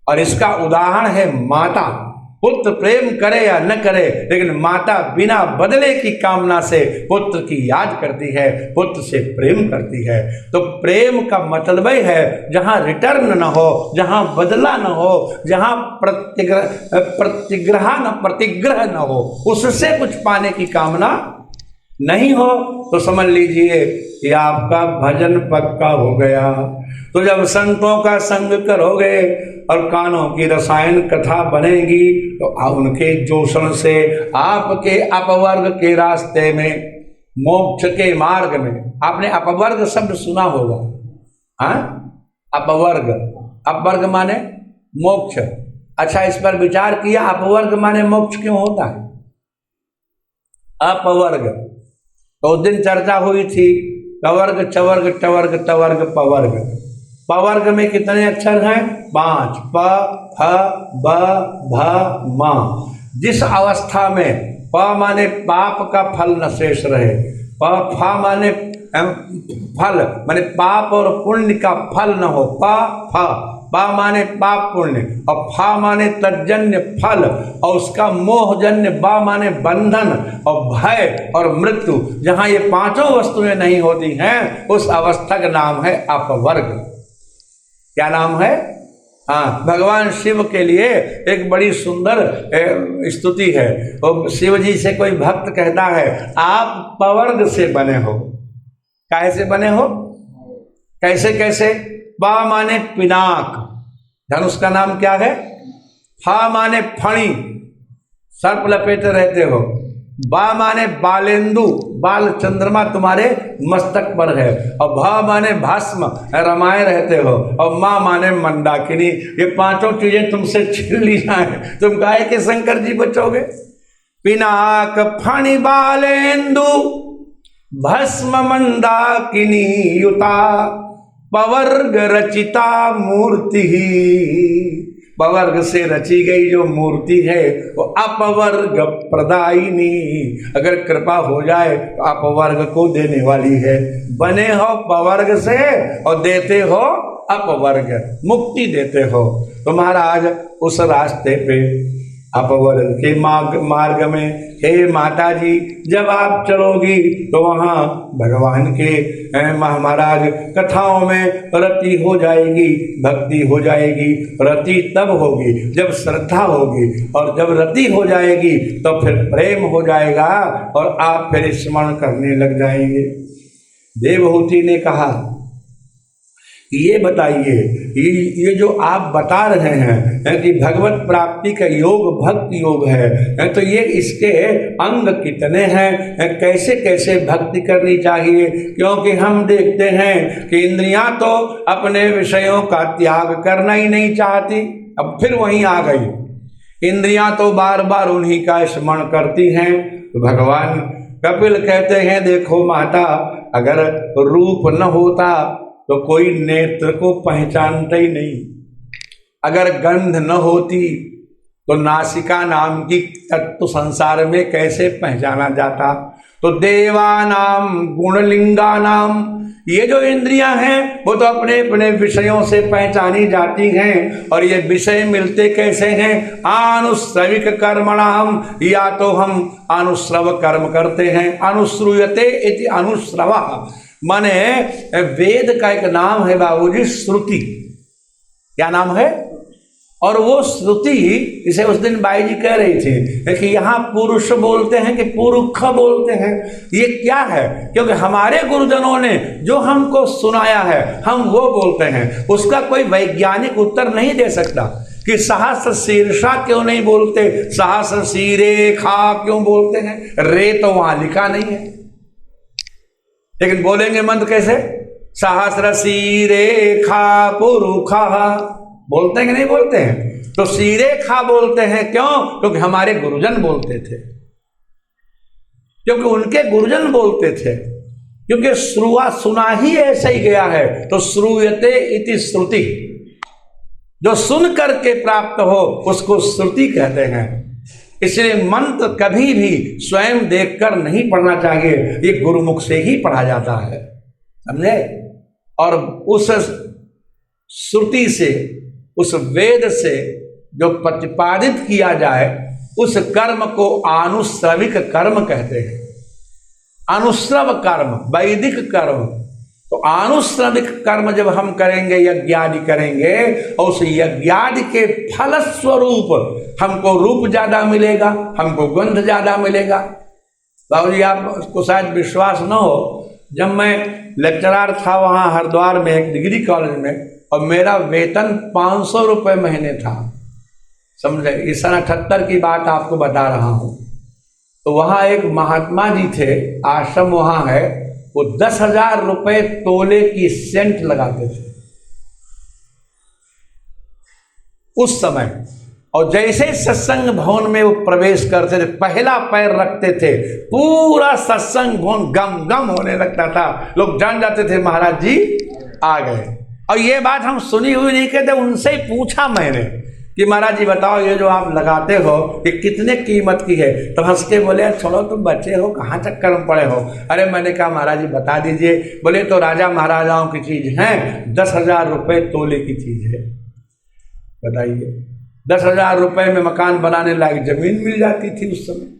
और इसका उदाहरण है माता। पुत्र प्रेम करे या न करे, लेकिन माता बिना बदले की कामना से पुत्र की याद करती है, पुत्र से प्रेम करती है। तो प्रेम का मतलब ही है जहां रिटर्न न हो, जहां बदला न हो, जहां प्रतिग्रह न हो, उससे कुछ पाने की कामना नहीं हो, तो समझ लीजिए कि आपका भजन पक्का हो गया। तो जब संतों का संग करोगे और कानों की रसायन कथा बनेगी, तो उनके जोषण से आपके अपवर्ग के रास्ते में, मोक्ष के मार्ग में, आपने अपवर्ग शब्द सुना होगा। हाँ, अपवर्ग, अपवर्ग माने मोक्ष। अच्छा, इस पर विचार किया अपवर्ग माने मोक्ष क्यों होता है? अपवर्ग तो उस दिन चर्चा हुई थी, कवर्ग, चवर्ग, टवर्ग, तवर्ग, पवर्ग। पवर्ग में कितने अक्षर हैं? 5, प, फ, ब, भ, म। जिस अवस्था में प माने पाप का फल न शेष रहे, प, फ माने फल माने पाप और पुण्य का फल न हो, प, फ, पा माने पाप पुण्य, और फा माने तज्जन्य फल, और उसका मोहजन्य, बा माने बंधन और भय और मृत्यु, जहां ये 5 वस्तुएं नहीं होती हैं, उस अवस्था का नाम है अपवर्ग। क्या नाम है? हाँ, भगवान शिव के लिए एक बड़ी सुंदर स्तुति है। वो शिव जी से कोई भक्त कहता है, आप पवर्ग से बने हो। कैसे बने हो? कैसे कैसे? बा माने पिनाक, धनुष का नाम क्या है? फा माने फणी, सर्प लपेटे रहते हो। बा माने बालेंदु, बाल चंद्रमा तुम्हारे मस्तक पर है। और भा माने भस्म, रमाए रहते हो। और माँ माने मंदाकिनी। ये 5 चीजें तुमसे छीन ली जाए, तुम गाय के शंकर जी बचोगे? पिनाक, फणी, बालेंदु, भस्म, मंदाकिनी युता, पवर्ग रचिता मूर्ति ही। पवर्ग से रची गई जो मूर्ति है वो अपवर्ग प्रदायिनी। अगर कृपा हो जाए तो अपवर्ग को देने वाली है। बने हो पवर्ग से और देते हो अपवर्ग, मुक्ति देते हो। तो महाराज उस रास्ते पे अपवर्ग के मार्ग में, हे माता जी, जब आप चलोगी तो वहाँ भगवान के महाराज कथाओं में रति हो जाएगी, भक्ति हो जाएगी। रति तब होगी जब श्रद्धा होगी, और जब रति हो जाएगी तो फिर प्रेम हो जाएगा और आप फिर स्मरण करने लग जाएंगे। देवहूति ने कहा, ये बताइए, ये जो आप बता रहे हैं कि भगवत प्राप्ति का योग भक्ति योग है, तो ये इसके अंग कितने हैं, कैसे कैसे भक्ति करनी चाहिए? क्योंकि हम देखते हैं कि इंद्रियां तो अपने विषयों का त्याग करना ही नहीं चाहती। अब फिर वहीं आ गई, इंद्रियां तो बार बार उन्हीं का स्मरण करती हैं। तो भगवान कपिल कहते हैं, देखो माता, अगर रूप न होता तो कोई नेत्र को पहचानता ही नहीं, अगर गंध न होती तो नासिका नाम की तत्व संसार में कैसे पहचाना जाता। तो देवानाम गुणलिंगानाम, ये जो इंद्रियां हैं वो तो अपने अपने विषयों से पहचानी जाती हैं। और ये विषय मिलते कैसे हैं? अनुश्रविक कर्मणाम, या तो हम अनुश्रव कर्म करते हैं। अनुश्रूयते इति अनुश्रवः, माने वेद का एक नाम है बाबूजी, श्रुति। क्या नाम है? और वो श्रुति, इसे उस दिन बाई जी कह रही थी कि यहाँ पुरुष बोलते हैं कि पुरुष बोलते हैं, ये क्या है? क्योंकि हमारे गुरुजनों ने जो हमको सुनाया है हम वो बोलते हैं। उसका कोई वैज्ञानिक उत्तर नहीं दे सकता कि सहस्र शीर्षा क्यों नहीं बोलते, सहस्र शीरेखा क्यों बोलते हैं। रे तो वहां लिखा नहीं है। लेकिन बोलेंगे मंत्र कैसे? सहस्र सीरेखा पुरुखा, बोलते हैं कि नहीं बोलते हैं? तो सीरेखा बोलते हैं क्यों? क्योंकि हमारे गुरुजन बोलते थे, क्योंकि उनके गुरुजन बोलते थे, क्योंकि श्रुआ सुना ही ऐसा ही गया है। तो श्रूयते इति श्रुति, जो सुन करके प्राप्त हो उसको श्रुति कहते हैं। इसलिए मंत्र कभी भी स्वयं देखकर नहीं पढ़ना चाहिए, ये गुरुमुख से ही पढ़ा जाता है, समझे? और उस श्रुति से, उस वेद से जो प्रतिपादित किया जाए उस कर्म को आनुश्रविक कर्म कहते हैं। अनुश्रव कर्म, वैदिक कर्म। तो आनुश्रविक कर्म जब हम करेंगे, यज्ञादि करेंगे, और उस यज्ञादि के फलस्वरूप हमको रूप ज्यादा मिलेगा, हमको गंध ज्यादा मिलेगा। बाबूजी आपको शायद विश्वास न हो, जब मैं लेक्चरार था वहाँ हरिद्वार में एक डिग्री कॉलेज में, और मेरा वेतन 500 रुपये महीने था, समझे? इस सन 78 की बात आपको बता रहा हूँ। तो वहाँ एक महात्मा जी थे, आश्रम वहाँ है, वो 10,000 रुपये तोले की सेंट लगाते थे उस समय। और जैसे सत्संग भवन में वो प्रवेश करते थे, पहला पैर रखते थे, पूरा सत्संग भवन गम गम होने लगता था। लोग जान जाते थे महाराज जी आ गए। और ये बात हम सुनी हुई नहीं कहते, उनसे ही पूछा मैंने कि महाराज जी बताओ, ये जो आप लगाते हो ये कितने कीमत की है? तो हंस के बोले, छोड़ो तुम बच्चे हो, कहाँ चक्कर में पड़े हो। अरे मैंने कहा महाराज जी बता दीजिए। बोले तो राजा महाराजाओं की चीज है, 10,000 रुपये तोले की चीज है। बताइए, 10,000 रुपये में मकान बनाने लायक जमीन मिल जाती थी उस समय,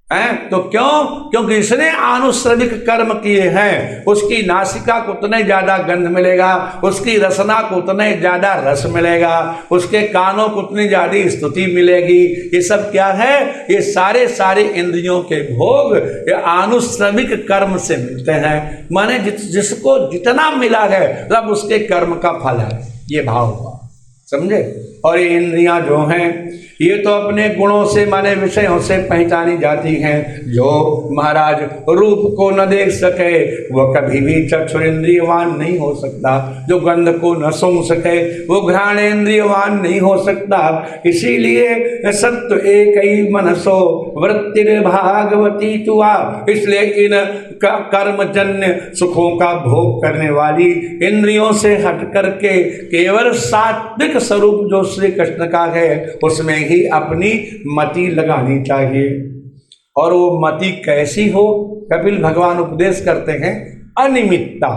हैं? तो क्यों? क्योंकि इसने आनुश्रविक कर्म किए हैं। उसकी नासिका को उतने ज्यादा गंध मिलेगा, उसकी रसना को उतने ज्यादा रस मिलेगा, उसके कानों को उतनी ज्यादा स्तुति मिलेगी। ये सब क्या है? ये सारे सारे इंद्रियों के भोग ये आनुश्रविक कर्म से मिलते हैं। माने जिसको जितना मिला है तब उसके कर्म का फल है, ये भाव हुआ, समझे? और ये इंद्रियां जो हैं ये तो अपने गुणों से माने विषयों से पहचानी जाती हैं। जो महाराज रूप को न देख सके वह कभी भी चक्षुरेंद्रियवान नहीं हो सकता, जो गंध को न सूंघ सके वो घ्राणेन्द्रियवान नहीं हो सकता। इसीलिए सत्व एक ही मनसो वृत्तिर भागवती तुआ, इसलिए इन कर्मजन्य सुखों का भोग करने वाली इंद्रियों से हट करके केवल सात्विक स्वरूप जो श्री कृष्ण का है उसमें ही अपनी मति लगानी चाहिए। और वो मति कैसी हो? कपिल भगवान उपदेश करते हैं, अनिमित्ता।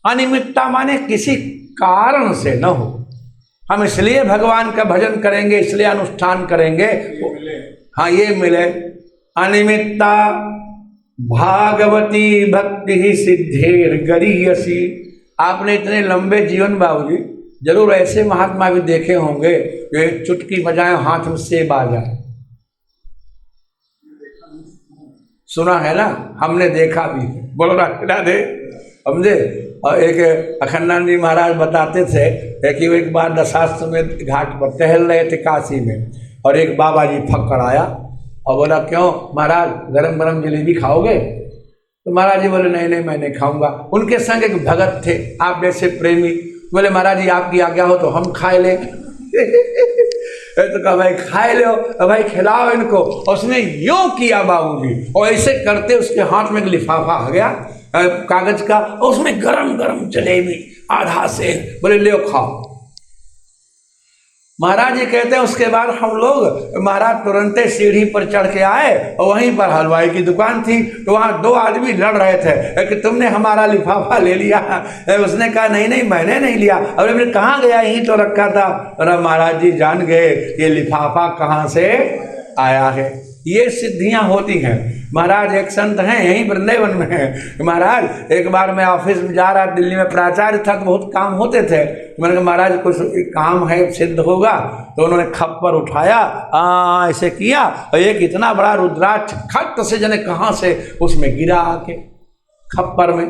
अनिमित्ता माने किसी कारण से न हो। हम इसलिए भगवान का भजन करेंगे, इसलिए अनुष्ठान करेंगे, हाँ ये मिले। अनिमित्ता भागवती भक्ति ही सिद्धेर गरीयसी। आपने इतने लंबे जीवन बाबूजी जरूर ऐसे महात्मा भी देखे होंगे जो एक चुटकी बजाए हाथ में सेब आ जाए, सुना है ना? हमने देखा भी, बोलो राधे, समझे? और एक अखंडानंद जी महाराज बताते थे कि वो एक बार दशास्त्र में घाट पर टहल रहे थे काशी में, और एक बाबा जी फक्कड़ आया और बोला, क्यों महाराज गरम गरम जलेबी खाओगे? तो महाराज जी बोले, नहीं नहीं मैं नहीं खाऊंगा। उनके संग एक भगत थे आप जैसे प्रेमी, बोले महाराज जी आपकी आज्ञा हो तो हम खाए ले। तो कहा भाई खाए लो, भाई खिलाओ इनको। और उसने यूं किया बाबूजी, और ऐसे करते उसके हाथ में एक लिफाफा आ गया कागज का, और उसमें गरम गरम जलेबी आधा से, बोले ले खाओ। महाराज जी कहते हैं उसके बाद हम लोग महाराज तुरंत सीढ़ी पर चढ़ के आए, और वहीं पर हलवाई की दुकान थी, तो वहाँ 2 आदमी लड़ रहे थे कि तुमने हमारा लिफाफा ले लिया। उसने कहा नहीं नहीं मैंने नहीं लिया। अरे मैंने कहाँ गया, यहीं तो रखा था। और महाराज जी जान गए ये लिफाफा कहाँ से आया है। ये सिद्धियां होती हैं। महाराज एक संत हैं यहीं वृंदावन में हैं। महाराज एक बार मैं ऑफिस में जा रहा, दिल्ली में प्राचार्य था तो बहुत काम होते थे। मैंने कहा महाराज कुछ काम है सिद्ध होगा, तो उन्होंने खप्पर उठाया, ऐसे किया, और एक इतना बड़ा रुद्राक्ष खट से जने कहाँ से उसमें गिरा आके खप्पर में।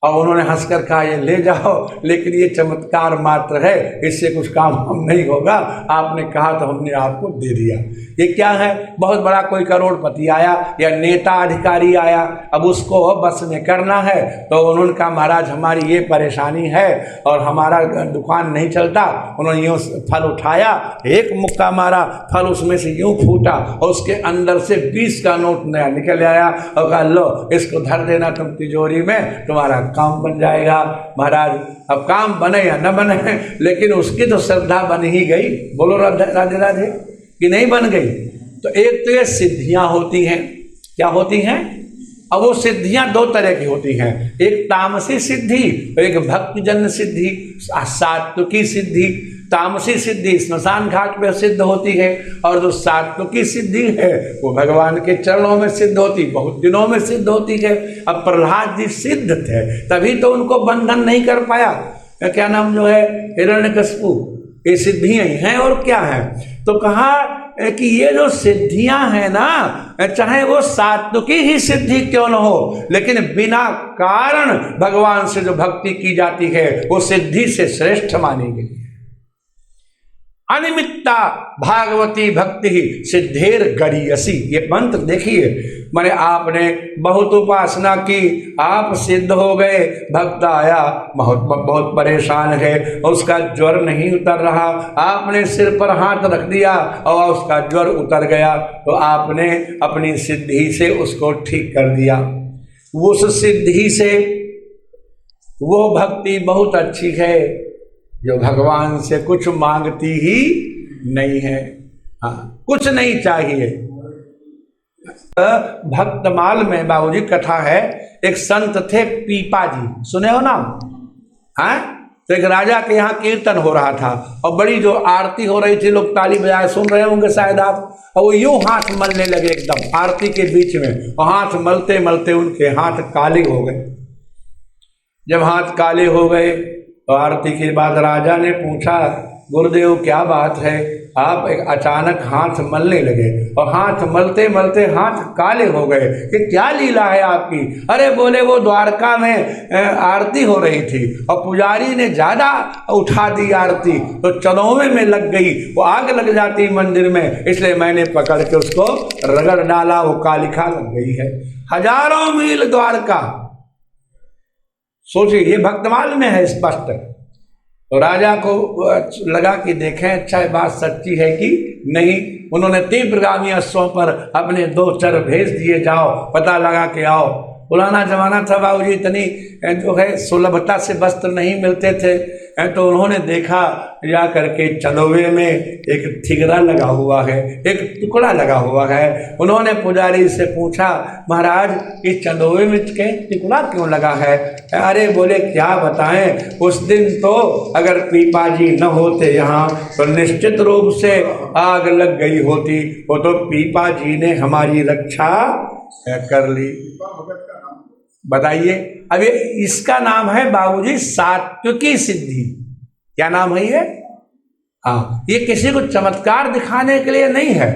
और उन्होंने हंसकर कहा ये ले जाओ, लेकिन ये चमत्कार मात्र है, इससे कुछ काम हम नहीं होगा, आपने कहा तो हमने आपको दे दिया। ये क्या है, बहुत बड़ा कोई करोड़पति आया या नेता अधिकारी आया, अब उसको बस में करना है, तो उन्होंने कहा महाराज हमारी ये परेशानी है और हमारा दुकान नहीं चलता। उन्होंने यूँ फल उठाया, एक मुक्का मारा, फल उसमें से यूँ फूटा और उसके अंदर से 20 का नोट नया निकल आया और कहा लो इसको धर देना तुम तिजोरी में, तुम्हारा काम बन जाएगा। महाराज अब काम बने या न बने, लेकिन उसकी तो श्रद्धा बन ही गई। बोलो राधे राधे कि नहीं बन गई। तो एक तो ये सिद्धियां होती हैं, क्या होती हैं, अब वो सिद्धियां दो तरह की होती हैं, एक तामसी सिद्धि और एक भक्तिजन्य सिद्धि, सात्विकी सिद्धि। तामसी सिद्धि स्मशान घाट में सिद्ध होती है और जो सात्विकी सिद्धि है वो भगवान के चरणों में सिद्ध होती, बहुत दिनों में सिद्ध होती है। अब प्रहलाद जी सिद्ध थे तभी तो उनको बंधन नहीं कर पाया, क्या नाम जो है हिरण्यकशिपु, ये सिद्धियां ही हैं और क्या है। तो कहा कि ये जो सिद्धियां हैं ना, चाहे वो सात्विकी ही सिद्धि क्यों न हो, लेकिन बिना कारण भगवान से जो भक्ति की जाती है वो सिद्धि से श्रेष्ठ मानी गई। अनिमित्ता भागवती भक्ति ही सिद्धेर गरीयसी, ये मंत्र देखिए, मैंने आपने बहुत उपासना की, आप सिद्ध हो गए, भक्त आया बहुत परेशान है, उसका ज्वर नहीं उतर रहा, आपने सिर पर हाथ रख दिया और उसका ज्वर उतर गया, तो आपने अपनी सिद्धि से उसको ठीक कर दिया। उस सिद्धि से वो भक्ति बहुत अच्छी है जो भगवान से कुछ मांगती ही नहीं है, हाँ कुछ नहीं चाहिए। भक्तमाल में बाबूजी कथा है, एक संत थे पीपा जी, सुने हो नाम? हाँ, तो एक राजा के यहाँ कीर्तन हो रहा था और बड़ी जो आरती हो रही थी, लोग ताली बजाए सुन रहे होंगे शायद आप, और वो यूं हाथ मलने लगे एकदम आरती के बीच में, और हाथ मलते मलते उनके हाथ काले हो गए। जब हाथ काले हो गए तो आरती के बाद राजा ने पूछा गुरुदेव क्या बात है, आप एक अचानक हाथ मलने लगे और हाथ मलते मलते हाथ काले हो गए, कि क्या लीला है आपकी? अरे बोले वो द्वारका में आरती हो रही थी और पुजारी ने ज़्यादा उठा दी आरती, तो चलौवे में लग गई, वो आग लग जाती मंदिर में, इसलिए मैंने पकड़ के उसको रगड़ डाला, वो कालिखा लग गई है। हजारों मील द्वारका, सोचिए ये भक्तमाल में है स्पष्ट। तो राजा को लगा कि देखें अच्छा बात सच्ची है कि नहीं। उन्होंने तीव्रगामी अश्वों पर अपने 2 चर भेज दिए, जाओ पता लगा के आओ। पुराना जमाना था बाबूजी, इतनी जो है सुलभता से वस्त्र नहीं मिलते थे, तो उन्होंने देखा जा करके चलौवे में एक ठिगरा लगा हुआ है, एक टुकड़ा लगा हुआ है। उन्होंने पुजारी से पूछा महाराज इस चलौवे में टुकड़ा क्यों लगा है? अरे बोले क्या बताएं, उस दिन तो अगर पीपा जी न होते यहाँ तो निश्चित रूप से आग लग गई होती, वो तो पीपा जी ने हमारी रक्षा कर ली। बताइए, अब ये इसका नाम है बाबूजी सात्विकी सिद्धि। क्या नाम है ये? हाँ, ये किसी को चमत्कार दिखाने के लिए नहीं है,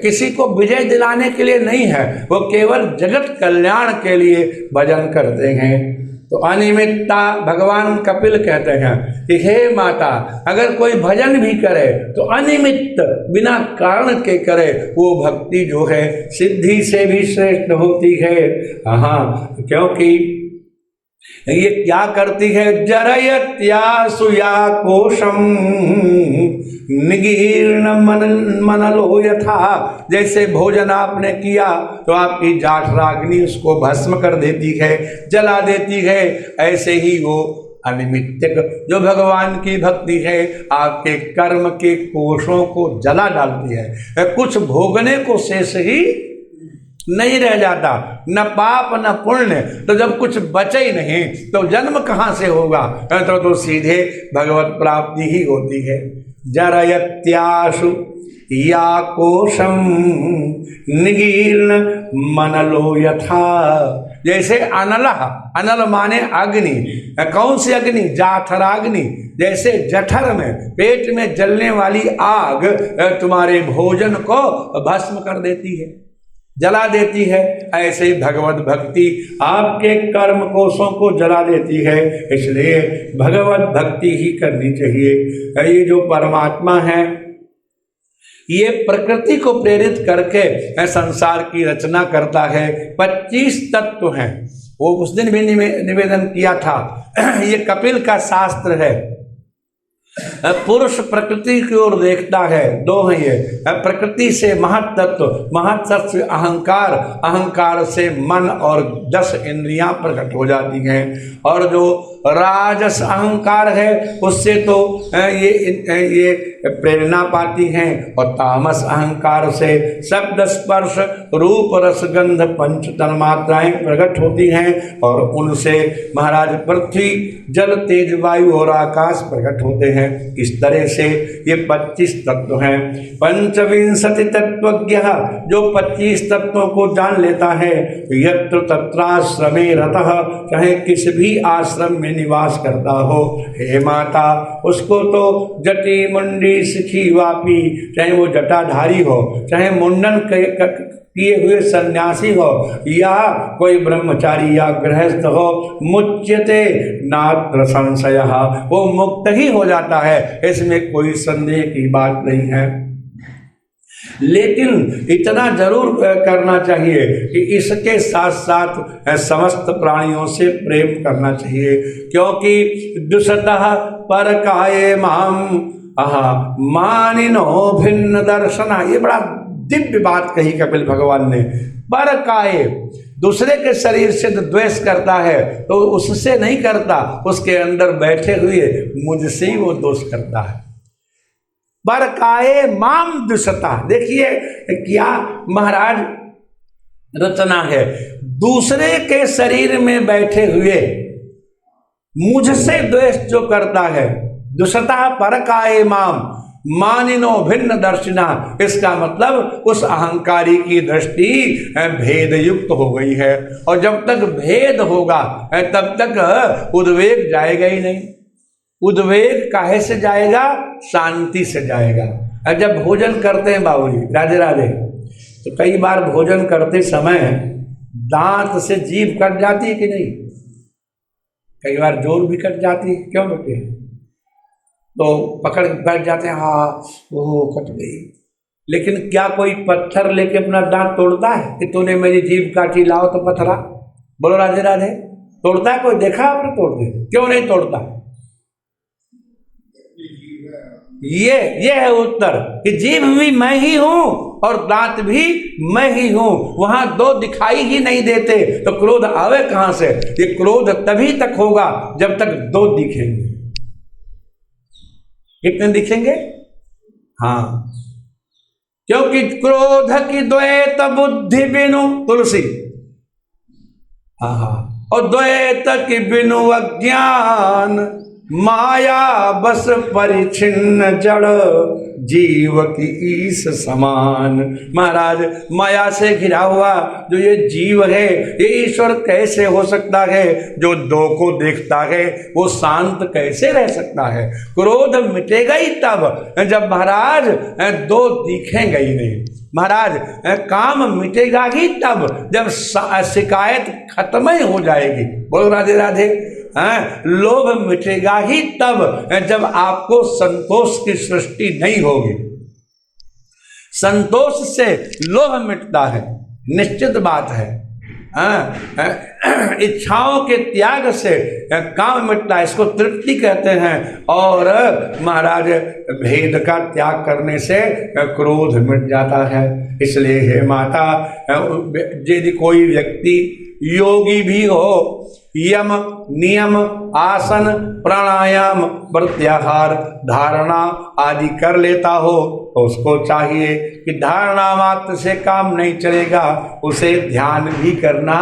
किसी को विजय दिलाने के लिए नहीं है, वो केवल जगत कल्याण के लिए भजन करते हैं। तो अनिमित्ता, भगवान कपिल कहते हैं कि हे माता, अगर कोई भजन भी करे तो अनिमित्त बिना कारण के करे, वो भक्ति जो है सिद्धि से भी श्रेष्ठ होती है। हाँ, क्योंकि ये क्या करती है, जरयत्यासुया कोशम निगीर्ण मनलो यथा, जैसे भोजन आपने किया तो आपकी जाठराग्नि उसको भस्म कर देती है, जला देती है, ऐसे ही वो अनिमित्त जो भगवान की भक्ति है आपके कर्म के कोशों को जला डालती है। कुछ भोगने को शेष ही नहीं रह जाता, न पाप न पुण्य, तो जब कुछ बचे ही नहीं तो जन्म कहाँ से होगा? तो सीधे भगवत प्राप्ति ही होती है। जरयत्याशु या कोशम निगीर्ण मनलो यथा, जैसे अनल, अनल माने अग्नि, कौन सी अग्नि? जाठराग्नि। जैसे जठर में पेट में जलने वाली आग तुम्हारे भोजन को भस्म कर देती है। जला देती है। ऐसे भगवत भक्ति आपके कर्म कोशों को जला देती है, इसलिए भगवत भक्ति ही करनी चाहिए। ये जो परमात्मा है ये प्रकृति को प्रेरित करके संसार की रचना करता है। 25 तत्व हैं, वो उस दिन भी निवेदन किया था। ये कपिल का शास्त्र है। पुरुष प्रकृति की ओर देखता है, दो है ये, प्रकृति से महत्तत्व, महत्तत्व से अहंकार, अहंकार से मन और 10 इंद्रियां प्रकट हो जाती हैं। और जो राजस अहंकार है उससे तो ये प्रेरणा पाती हैं, और तामस अहंकार से शब्द स्पर्श रूप रस गंध पंच तन्मात्राएं प्रकट होती हैं, और उनसे महाराज पृथ्वी जल तेज वायु और आकाश प्रकट होते हैं। इस तरह से ये 25 तत्व हैं। पंचविंशति तत्वज्ञ, जो 25 तत्वों को जान लेता है, यत्र तत्राश्रमे रतः, चाहे किस भी आश्रम में निवास करता हो, हे माता, उसको तो जटी मुंडी सिखी वापी, चाहे वो जटाधारी हो, चाहे मुंडन किए हुए सन्यासी हो, या कोई ब्रह्मचारी या गृहस्थ हो, मुच्यते नात्र संशयः, वो मुक्त ही हो जाता है, इसमें कोई संदेह की बात नहीं है। लेकिन इतना जरूर करना चाहिए कि इसके साथ साथ समस्त प्राणियों से प्रेम करना चाहिए, क्योंकि दुसतः परकाये माम मानिनो भिन्न दर्शना, ये बड़ा दिव्य बात कही कपिल भगवान ने। परकाये, दूसरे के शरीर से द्वेष करता है तो उससे नहीं करता, उसके अंदर बैठे हुए मुझसे ही वो दोष करता है। परकाये माम दुसता, देखिए क्या महाराज रचना है। दूसरे के शरीर में बैठे हुए मुझसे द्वेष जो करता है, दुसता परकाये माम मानिनो भिन्न दर्शिना, इसका मतलब उस अहंकारी की दृष्टि भेद युक्त हो गई है, और जब तक भेद होगा तब तक उद्वेग जाएगा ही नहीं। उद्वेग काहे से जाएगा? शांति से जाएगा। जब भोजन करते हैं बाबूजी, राधे राधे, तो कई बार भोजन करते समय दांत से जीभ कट जाती है कि नहीं? कई बार जोर भी कट जाती है, क्यों बेटे? तो पकड़ के बैठ जाते हैं, हाँ वो कट गई। लेकिन क्या कोई पत्थर लेके अपना दांत तोड़ता है कि तूने मेरी जीभ काटी, लाओ तो पत्थरा? बोलो राधे राधे। तोड़ता है कोई? देखा आपने तोड़ते? क्यों नहीं तोड़ता? ये है उत्तर कि जीभ भी मैं ही हूं और दांत भी मैं ही हूं। वहां दो दिखाई ही नहीं देते तो क्रोध आवे कहां से? ये क्रोध तभी तक होगा जब तक दो दिखेंगे। कितने दिखेंगे? हाँ, क्योंकि क्रोध की द्वैत बुद्धि बिनु, तुलसी, हाँ, और द्वैत की बिनु अज्ञान, माया बस परिचिन्न जड़ जीव की ईश समान। महाराज, माया से घिरा हुआ जो ये जीव है, ये ईश्वर कैसे हो सकता है? जो दो को देखता है वो शांत कैसे रह सकता है? क्रोध मिटेगा ही तब जब महाराज दो दिखेंगे ही नहीं। महाराज, काम मिटेगा ही तब जब शिकायत खत्म ही हो जाएगी। बोलो राधे राधे। लोभ मिटेगा ही तब जब आपको संतोष की सृष्टि नहीं होगी। संतोष से लोभ मिटता है, निश्चित बात है। इच्छाओं के त्याग से काम मिटता है, इसको तृप्ति कहते हैं। और महाराज, भेद का त्याग करने से क्रोध मिट जाता है। इसलिए हे माता, यदि कोई व्यक्ति योगी भी हो, यम नियम आसन प्राणायाम प्रत्याहार धारणा आदि कर लेता हो, तो उसको चाहिए कि धारणा मात्र से काम नहीं चलेगा, उसे ध्यान भी करना।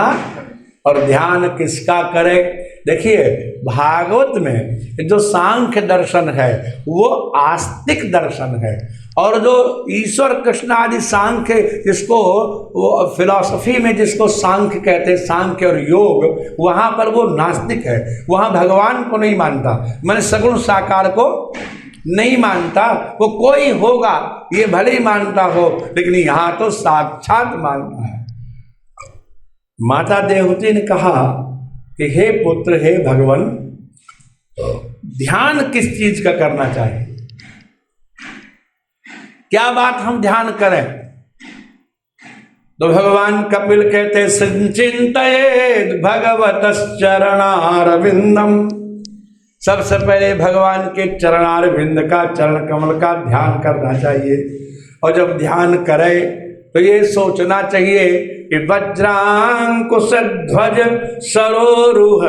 और ध्यान किसका करे? देखिए, भागवत में जो सांख्य दर्शन है वो आस्तिक दर्शन है, और जो ईश्वर कृष्ण आदि सांख्य, जिसको वो फिलॉसफी में जिसको सांख्य कहते हैं, सांख्य और योग, वहाँ पर वो नास्तिक है। वहाँ भगवान को नहीं मानता, मैंने सगुण साकार को नहीं मानता। वो कोई होगा ये भले ही मानता हो, लेकिन यहाँ तो साक्षात मानता है। माता देवहूति ने कहा कि हे पुत्र, हे भगवान, ध्यान किस चीज का करना चाहिए, क्या बात हम ध्यान करें? तो भगवान कपिल कहते संचिंतयेत् भगवतश्चरणारविंदम। सबसे पहले भगवान के चरणारविंद का, चरण कमल का ध्यान करना चाहिए। और जब ध्यान करे तो ये सोचना चाहिए कि वज्रांकुश ध्वज सरोरुह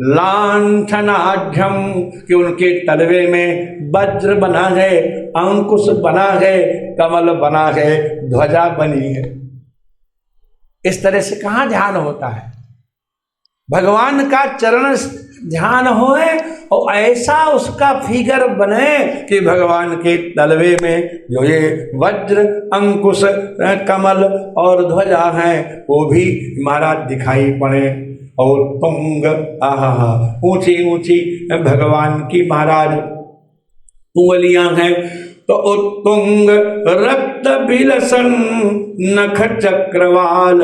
लांछनाढ्यम, कि उनके तलवे में वज्र बना है, अंकुश बना है, कमल बना है, ध्वजा बनी है। इस तरह से कहाँ ध्यान होता है? भगवान का चरण ध्यान होए और ऐसा उसका फिगर बने कि भगवान के तलवे में जो ये वज्र, अंकुश, कमल और ध्वजा है वो भी महाराज दिखाई पड़े। और तुंग, आहा, ऊंची ऊंची भगवान की महाराज उंगलियां हैं। तो उत्तुंग रक्त बिलसन नख चक्रवाल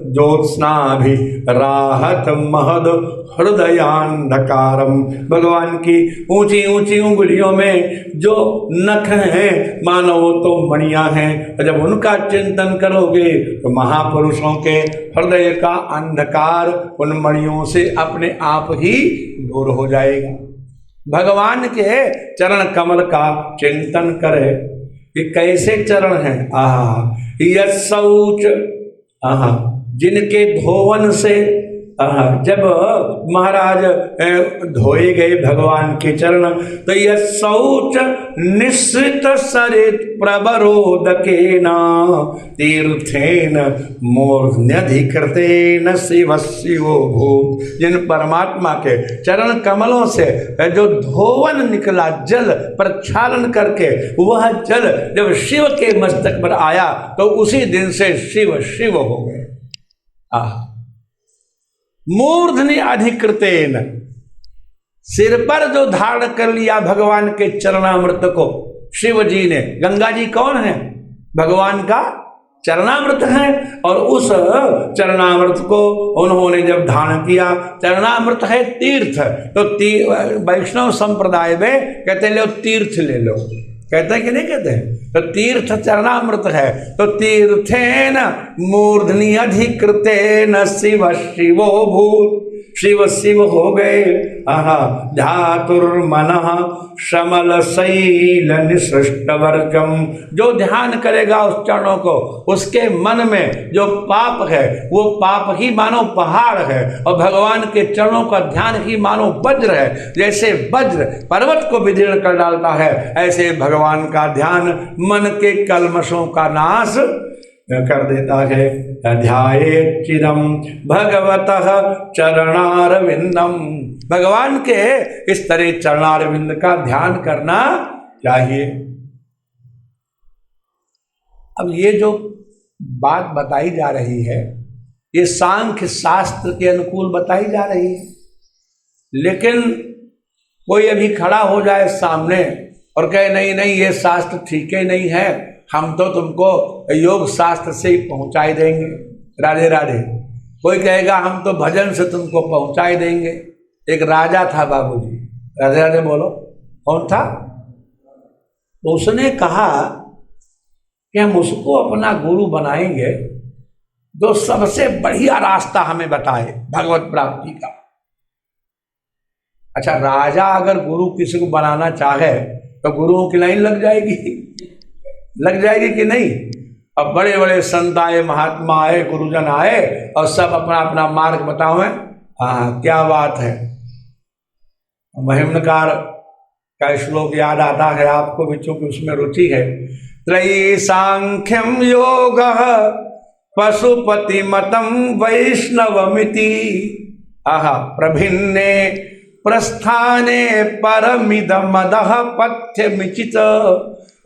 ज्योत्स्नाभि राहत महद हृदयांधकारम। भगवान की ऊंची ऊंची उंगलियों में जो नख हैं मानो वो तो मणियां हैं। जब उनका चिंतन करोगे तो महापुरुषों के हृदय का अंधकार उन मणियों से अपने आप ही दूर हो जाएगा। भगवान के चरण कमल का चिंतन करे कि कैसे चरण हैं। यशौच, जिनके धोवन से जब महाराज धोए गए भगवान के चरण, तो यह शौच निश्रित सरित प्रबरोदकेन तीर्थेन मूर्ध्न्यधिकृतेन शिव शिवो भूत। जिन परमात्मा के चरण कमलों से जो धोवन निकला, जल प्रक्षालन करके वह जल जब शिव के मस्तक पर आया तो उसी दिन से शिव शिव हो गए। मूर्धनि अधिकृतेन, सिर पर जो धारण कर लिया भगवान के चरणामृत को शिव जी ने। गंगा जी कौन है? भगवान का चरणामृत है। और उस चरणामृत को उन्होंने जब धारण किया, चरणामृत है तीर्थ, तो वैष्णव संप्रदाय में कहते लो तीर्थ ले लो, कहते हैं कि नहीं कहते हैं? तो तीर्थ चरणामृत है। तो तीर्थेन मूर्धनि अधिकृतेन शिव शिवो भूत, शिव शिव हो गए। धातुर्मनः शमल शैल निसृष्ट वर्जम। जो ध्यान करेगा उस चरणों को, उसके मन में जो पाप है वो पाप ही मानो पहाड़ है, और भगवान के चरणों का ध्यान ही मानो वज्र है। जैसे वज्र पर्वत को विदीर्ण कर डालता है, ऐसे भगवान का ध्यान मन के कल्मशों का नाश कर देता है। ध्याये चिरम भगवतः चरणारविंदम। भगवान के इस तरह चरणारविंद का ध्यान करना चाहिए। अब ये जो बात बताई जा रही है ये सांख्य शास्त्र के अनुकूल बताई जा रही है, लेकिन कोई अभी खड़ा हो जाए सामने और कहे नहीं नहीं ये शास्त्र ठीक ही नहीं है, हम तो तुमको योग शास्त्र से ही पहुंचाई देंगे, राधे राधे। कोई कहेगा हम तो भजन से तुमको पहुंचाई देंगे। एक राजा था बाबूजी, राधे राधे बोलो, कौन था? उसने कहा कि हम उसको अपना गुरु बनाएंगे जो सबसे बढ़िया रास्ता हमें बताए भगवत प्राप्ति का। अच्छा, राजा अगर गुरु किसी को बनाना चाहे तो गुरुओं की लाइन लग जाएगी, लग जाएगी कि नहीं? अब बड़े बड़े संत आए, महात्मा आए, गुरुजन आए और सब अपना अपना मार्ग बताओ। हाँ, क्या बात है। महिमनकार का श्लोक याद आता है आपको भी, चूंकि उसमें रुचि है। त्रयी सांख्यम योग पशुपति मतम वैष्णवमिति प्रभिन्ने प्रस्थाने परमिदमदः पथ्यमिचित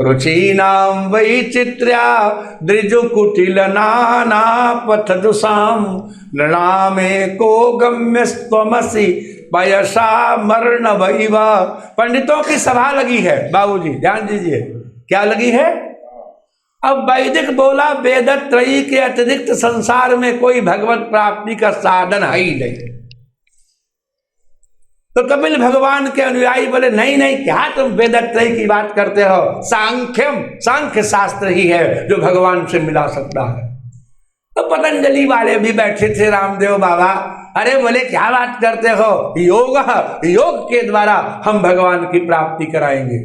रुचीनां वैचित्र्या द्विजुकुटिल नाना पथदुषां नृणामे को गम्यस्त्वमसि वयसा मरण वैवा। पंडितों की सभा लगी है बाबूजी, ध्यान दीजिए, क्या लगी है? अब वैदिक बोला वेदत्रयी के अतिरिक्त संसार में कोई भगवत प्राप्ति का साधन है ही नहीं। तो कपिल भगवान के अनुयायी बोले नहीं नहीं, क्या तुम वेदत्रयी की बात करते हो, सांख्य शास्त्र ही है जो भगवान से मिला सकता है। तो पतंजलि वाले भी बैठे थे, रामदेव बाबा, अरे बोले क्या बात करते हो, योग के द्वारा हम भगवान की प्राप्ति कराएंगे।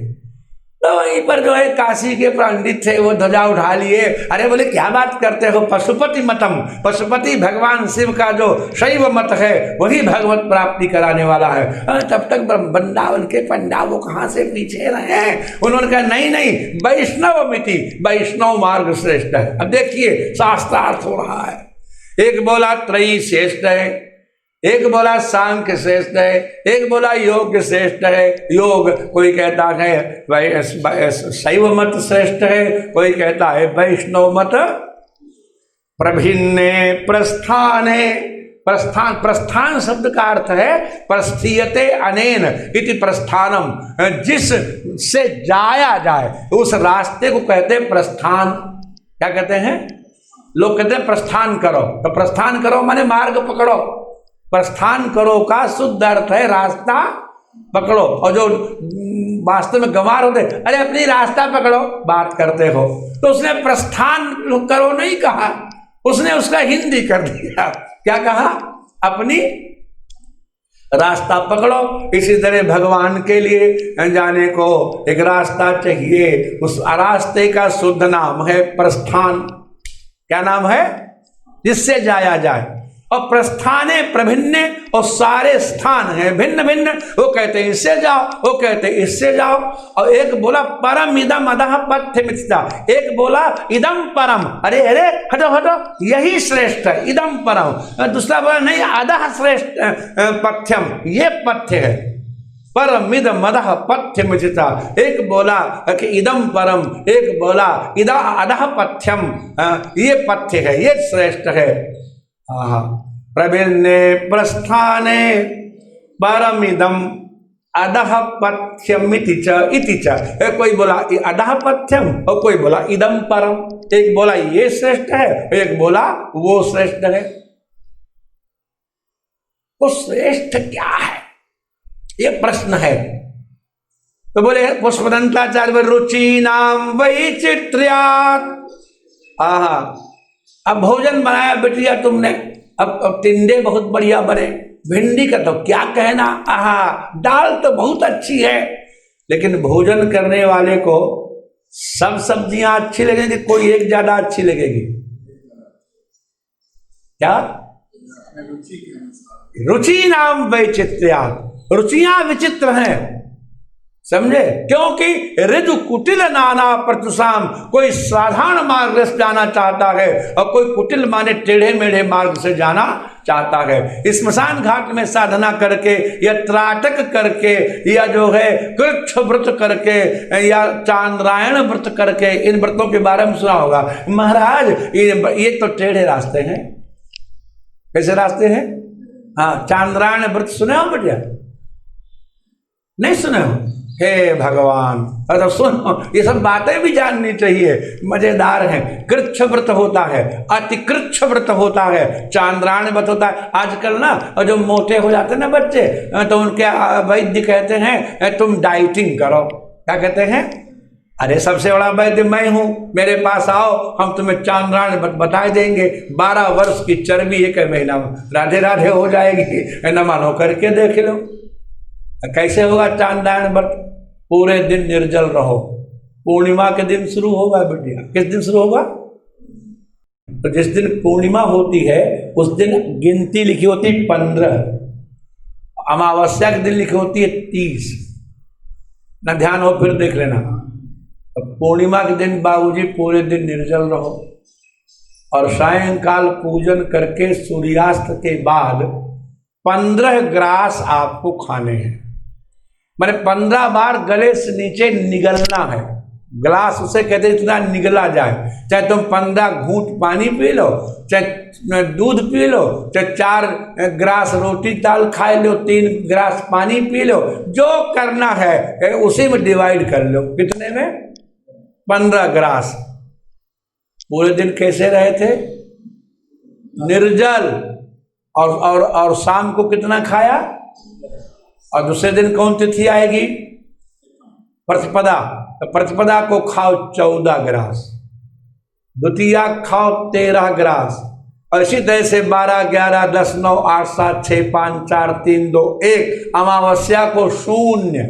तो वहीं पर जो है काशी के पंडित थे, वो ध्वजा उठा लिए, अरे बोले क्या बात करते हो, पशुपति मतम, पशुपति भगवान शिव का जो शैव मत है वही भगवत प्राप्ति कराने वाला है। तब तक वृंदावन के पंडाब वो कहाँ से पीछे रहे हैं। उन्होंने कहा नहीं नहीं, वैष्णव मिति, वैष्णव मार्ग श्रेष्ठ है। अब देखिए शास्त्रार्थ हो रहा है, एक बोला त्रयी श्रेष्ठ है, एक बोला सांख्य श्रेष्ठ है, एक बोला योग श्रेष्ठ है। योग कोई कहता है शैव मत श्रेष्ठ है, कोई कहता है वैष्णव मत। प्रभिन्ने प्रस्थाने, प्रस्थान शब्द का अर्थ है प्रस्थीयते अनेन इति प्रस्थानम, जिस से जाया जाए उस रास्ते को कहते हैं प्रस्थान। क्या कहते हैं? लोग कहते हैं प्रस्थान करो, तो प्रस्थान करो माने मार्ग पकड़ो। प्रस्थान करो का शुद्ध अर्थ है रास्ता पकड़ो। और जो वास्तव में गंवार होते, अरे अपनी रास्ता पकड़ो बात करते हो, तो उसने प्रस्थान करो नहीं कहा, उसने उसका हिंदी कर दिया। क्या कहा? अपनी रास्ता पकड़ो। इसी तरह भगवान के लिए जाने को एक रास्ता चाहिए, उस रास्ते का शुद्ध नाम है प्रस्थान। क्या नाम है? जिससे जाया जाए। और प्रस्थाने प्रभिन्ने, और सारे स्थान हैं भिन्न भिन्न, वो कहते हैं इससे जाओ, वो कहते हैं इससे जाओ। और एक बोला परम इदम अधः पथ्यमित्ता, एक बोला इदम परम, अरे अरे हटो हटो यही श्रेष्ठ है इदम परम। दूसरा बोला नहीं अधः श्रेष्ठ पथ्यम, ये पथ्य है परमिद मदह पथ्यमिता। एक बोला कि इदम परम, एक बोला इदा अधः पथ्यम, ये पथ्य है, ये श्रेष्ठ है। प्रभिन्ने प्रस्थाने परमिदम अधः पथ्यम इति च। कोई बोला अधः पथ्यम और कोई बोला इदम परम, एक बोला ये श्रेष्ठ है, एक बोला वो श्रेष्ठ है। तो श्रेष्ठ क्या है ये प्रश्न है। तो बोले पुष्पदंताचार्य रुचि नाम वैचित्र्यात्। अब भोजन बनाया बिटिया तुमने, अब टिंडे बहुत बढ़िया बने, भिंडी का तो क्या कहना, दाल तो बहुत अच्छी है। लेकिन भोजन करने वाले को सब सब्जियां अच्छी लगेंगी, कोई एक ज्यादा अच्छी लगेगी? क्या? रुचि नाम वैचित्र्यात्, रुचियां विचित्र हैं, समझे? क्योंकि ऋतु कुटिल नाना प्रतुषाम, कोई साधारण मार्ग से जाना चाहता है और कोई कुटिल माने टेढ़े मेढ़े मार्ग से जाना चाहता है। स्मशान घाट में साधना करके या त्राटक करके या जो है कृच्छ व्रत करके या चांद्रायण व्रत करके, इन व्रतों के बारे में सुना होगा महाराज, ये तो टेढ़े रास्ते हैं। कैसे रास्ते हैं? हाँ, चांद्रायण व्रत सुने हो बेटिया? नहीं सुने हो? हे भगवान, अरे सुनो, ये सब बातें भी जाननी चाहिए, मजेदार है। कृच्छ व्रत होता है, अतिकृच्छ व्रत होता है, चांद्रायण व्रत होता है। आजकल ना जो मोटे हो जाते हैं ना बच्चे, तो उनके वैद्य कहते हैं तुम डाइटिंग करो। क्या कहते हैं? अरे सबसे बड़ा वैद्य मैं हूं, मेरे पास आओ, हम तुम्हें चांद्रायण बता देंगे। 12 वर्ष की चर्बी 1 महीना में राधे राधे हो जाएगी, न मानो करके देख लो। कैसे होगा चांद्रायण व्रत? पूरे दिन निर्जल रहो। पूर्णिमा के दिन शुरू होगा बेटिया। किस दिन शुरू होगा? तो जिस दिन पूर्णिमा होती है उस दिन गिनती लिखी होती है 15, अमावस्या के दिन लिखी होती है 30। ना ध्यान हो फिर देख लेना। तो पूर्णिमा के दिन बाबूजी पूरे दिन निर्जल रहो और सायंकाल पूजन करके सूर्यास्त के बाद 15 ग्रास आपको खाने हैं। मैंने 15 बार गले से नीचे निगलना है। ग्लास उसे कहते इतना निगला जाए, चाहे तुम 15 घूंट पानी पी लो, चाहे दूध पी लो, चाहे 4 ग्रास रोटी दाल खा लो, 3 ग्रास पानी पी लो, जो करना है उसी में डिवाइड कर लो। कितने में? 15 ग्रास। पूरे दिन कैसे रहे थे? निर्जल। और शाम को कितना खाया? और दूसरे दिन कौन तिथि आएगी? प्रतिपदा। तो प्रतिपदा को खाओ 14 ग्रास, द्वितीया खाओ 13 ग्रास, और इसी तरह से 12, 11, 10, 9, 8, 7, 6, 5, 4, 3, 2, 1 अमावस्या को 0,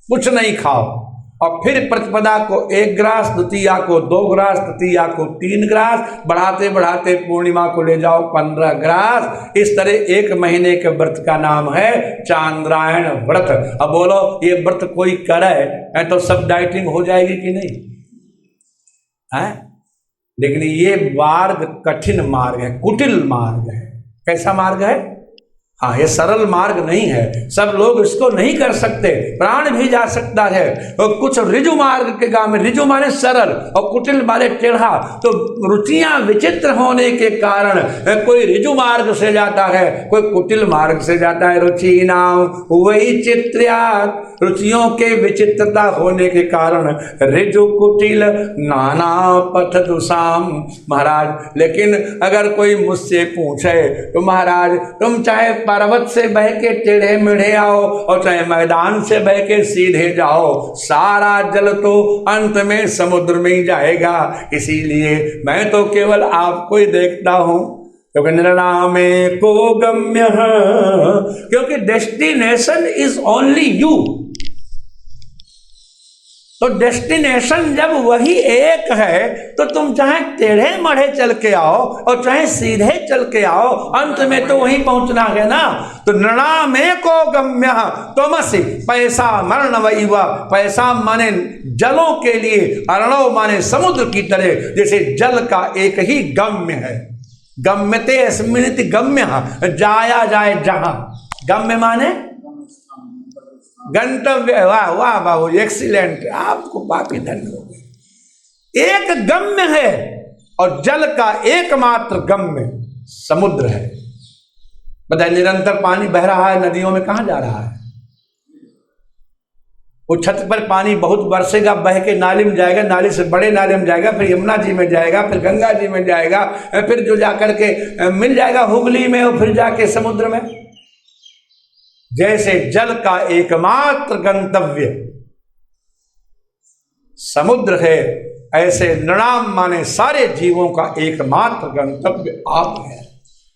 कुछ नहीं खाओ। और फिर प्रतिपदा को 1 ग्रास, द्वितीया को 2 ग्रास, तृतीया को 3 ग्रास, बढ़ाते बढ़ाते पूर्णिमा को ले जाओ 15 ग्रास। इस तरह 1 महीने के व्रत का नाम है चांद्रायण व्रत। अब बोलो ये व्रत कोई करे तो सब डाइटिंग हो जाएगी कि नहीं है? लेकिन ये मार्ग कठिन मार्ग है, कुटिल मार्ग है। कैसा मार्ग है? हाँ, ये सरल मार्ग नहीं है, सब लोग इसको नहीं कर सकते। प्राण भी जा सकता है। और कुछ ऋजु मार्ग के गांव में, ऋजु माने सरल और कुटिल माने टेढ़ा, तो रुचियां विचित्र होने के कारण कोई ऋजु मार्ग से जाता है, कोई कुटिल मार्ग से जाता है। रुचि नाम वही चित्र्यात्, रुचियों के विचित्रता होने के कारण ऋजु कुटिल नाना पथ दुसाम। महाराज लेकिन अगर कोई मुझसे पूछे तो महाराज तुम चाहे पर्वत से बह के टेढ़े मेढ़े आओ और चाहे मैदान से बह के सीधे जाओ, सारा जल तो अंत में समुद्र में ही जाएगा। इसीलिए मैं तो केवल आपको ही देखता हूं, क्योंकि निर्णामे को गम्य, क्योंकि डेस्टिनेशन इज ओनली यू। तो डेस्टिनेशन जब वही एक है तो तुम चाहे टेढ़े मढ़े चल के आओ और चाहे सीधे चल के आओ, अंत में तो वहीं पहुंचना है ना। तो नृणामे को गम्य त्वमसि, पैसा मरण वैव, पैसा माने जलों के लिए, अर्णव माने समुद्र की तरह, जैसे जल का एक ही गम्य है। गम्यते स्मृति गम्य, जाया जाए जहां। गम्य माने गंतव्य। वाह वाह बाबू, एक्सीलेंट, आपको पापी धन्य हो गए। एक गम्य है और जल का एकमात्र गम्य समुद्र है। बताइए, निरंतर पानी बह रहा है, नदियों में कहां जा रहा है? वो छत पर पानी बहुत बरसेगा, बह के नाली में जाएगा, नाली से बड़े नाले में जाएगा, फिर यमुना जी में जाएगा, फिर गंगा जी में जाएगा, फिर जो जाकर के मिल जाएगा हुगली में, और फिर जाके समुद्र में। जैसे जल का एकमात्र गंतव्य समुद्र है, ऐसे नृणाम माने सारे जीवों का एकमात्र गंतव्य आप है।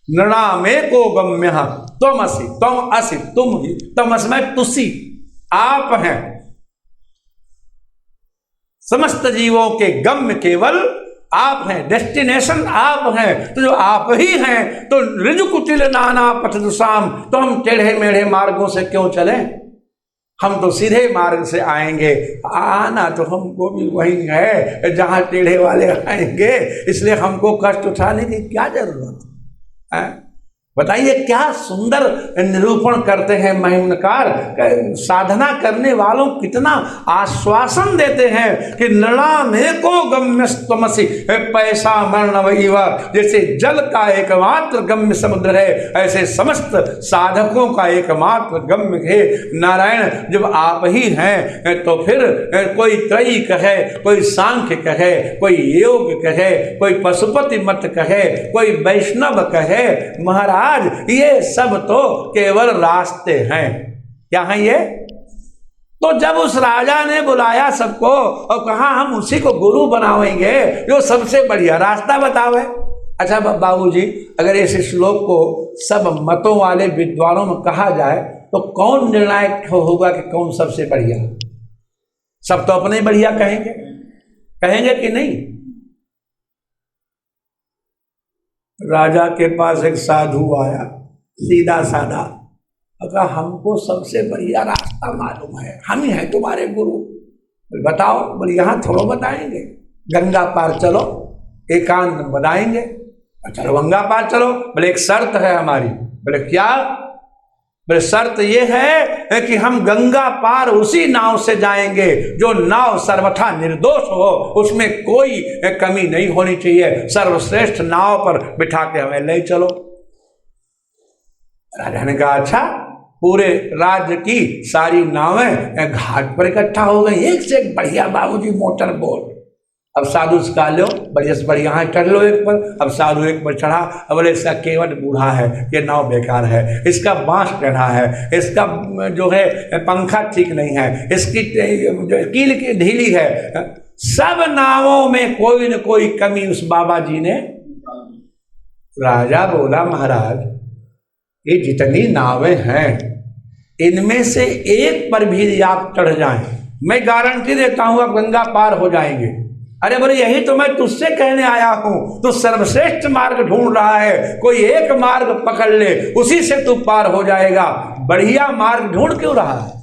नृणामे को गम्य त्वमसि, तुम असि, तुम ही, तमस में तुसी, आप हैं। समस्त जीवों के गम्य केवल आप हैं, डेस्टिनेशन आप हैं। तो जो आप ही हैं तो ऋजु कुटिल नाना पथ दुसाम, तो हम टेढ़े मेढ़े मार्गों से क्यों चलें? हम तो सीधे मार्ग से आएंगे। आना तो हमको भी वही है जहां टेढ़े वाले आएंगे, इसलिए हमको कष्ट उठाने की क्या जरूरत है? बताइए, क्या सुंदर निरूपण करते हैं महिमनकार। साधना करने वालों कितना आश्वासन देते हैं कि नृणामे को गम्यस्त्वमसि, पैसा मरण वैव, जैसे जल का एकमात्र गम्य समुद्र है, ऐसे समस्त साधकों का एकमात्र गम्य है नारायण। जब आप ही हैं तो फिर कोई त्रयी कहे, कोई सांख्य कहे, कोई योग कहे, कोई पशुपति मत कहे, कोई वैष्णव कहे, महाराज ये सब तो केवल रास्ते हैं। क्या है ये? तो जब उस राजा ने बुलाया सबको और कहा हम उसी को गुरु बनावेंगे जो सबसे बढ़िया रास्ता बतावे। अच्छा बाबूजी, अगर इस श्लोक को सब मतों वाले विद्वानों में कहा जाए तो कौन निर्णायक होगा कि कौन सबसे बढ़िया? सब तो अपने बढ़िया कहेंगे, कहेंगे कि नहीं? राजा के पास एक साधु आया, सीधा साधा, अगर हमको सबसे बढ़िया रास्ता मालूम है, हम ही हैं तुम्हारे गुरु, बताओ। बोले यहाँ थोड़ा बताएंगे, गंगा पार चलो, एकांत बताएंगे। चलो गंगा पार चलो। बोले एक शर्त है हमारी। बोले क्या? बोले शर्त ये है कि हम गंगा पार उसी नाव से जाएंगे जो नाव सर्वथा निर्दोष हो, उसमें कोई कमी नहीं होनी चाहिए, सर्वश्रेष्ठ नाव पर बिठा के हमें ले चलो। राजा ने कहा अच्छा। पूरे राज्य की सारी नावें घाट पर इकट्ठा हो गई, एक से एक बढ़िया बाबूजी मोटर बोट। अब साधु का लो बढ़िया से बढ़िया यहाँ चढ़ लो एक पर। अब साधु एक पर चढ़ा, अब बोले इसका केवट बूढ़ा है, ये नाव बेकार है, इसका बांस टेढ़ा है, इसका जो है पंखा ठीक नहीं है, इसकी कील की ढीली है। सब नावों में कोई न कोई कमी उस बाबा जी ने। राजा बोला महाराज ये जितनी नावें हैं इनमें से एक पर भी आप चढ़ जाएं, मैं गारंटी देता हूं आप गंगा पार हो जाएंगे। अरे बोले यही तो मैं तुझसे कहने आया हूं, तू सर्वश्रेष्ठ मार्ग ढूंढ रहा है, कोई एक मार्ग पकड़ ले उसी से तू पार हो जाएगा, बढ़िया मार्ग ढूंढ क्यों रहा है?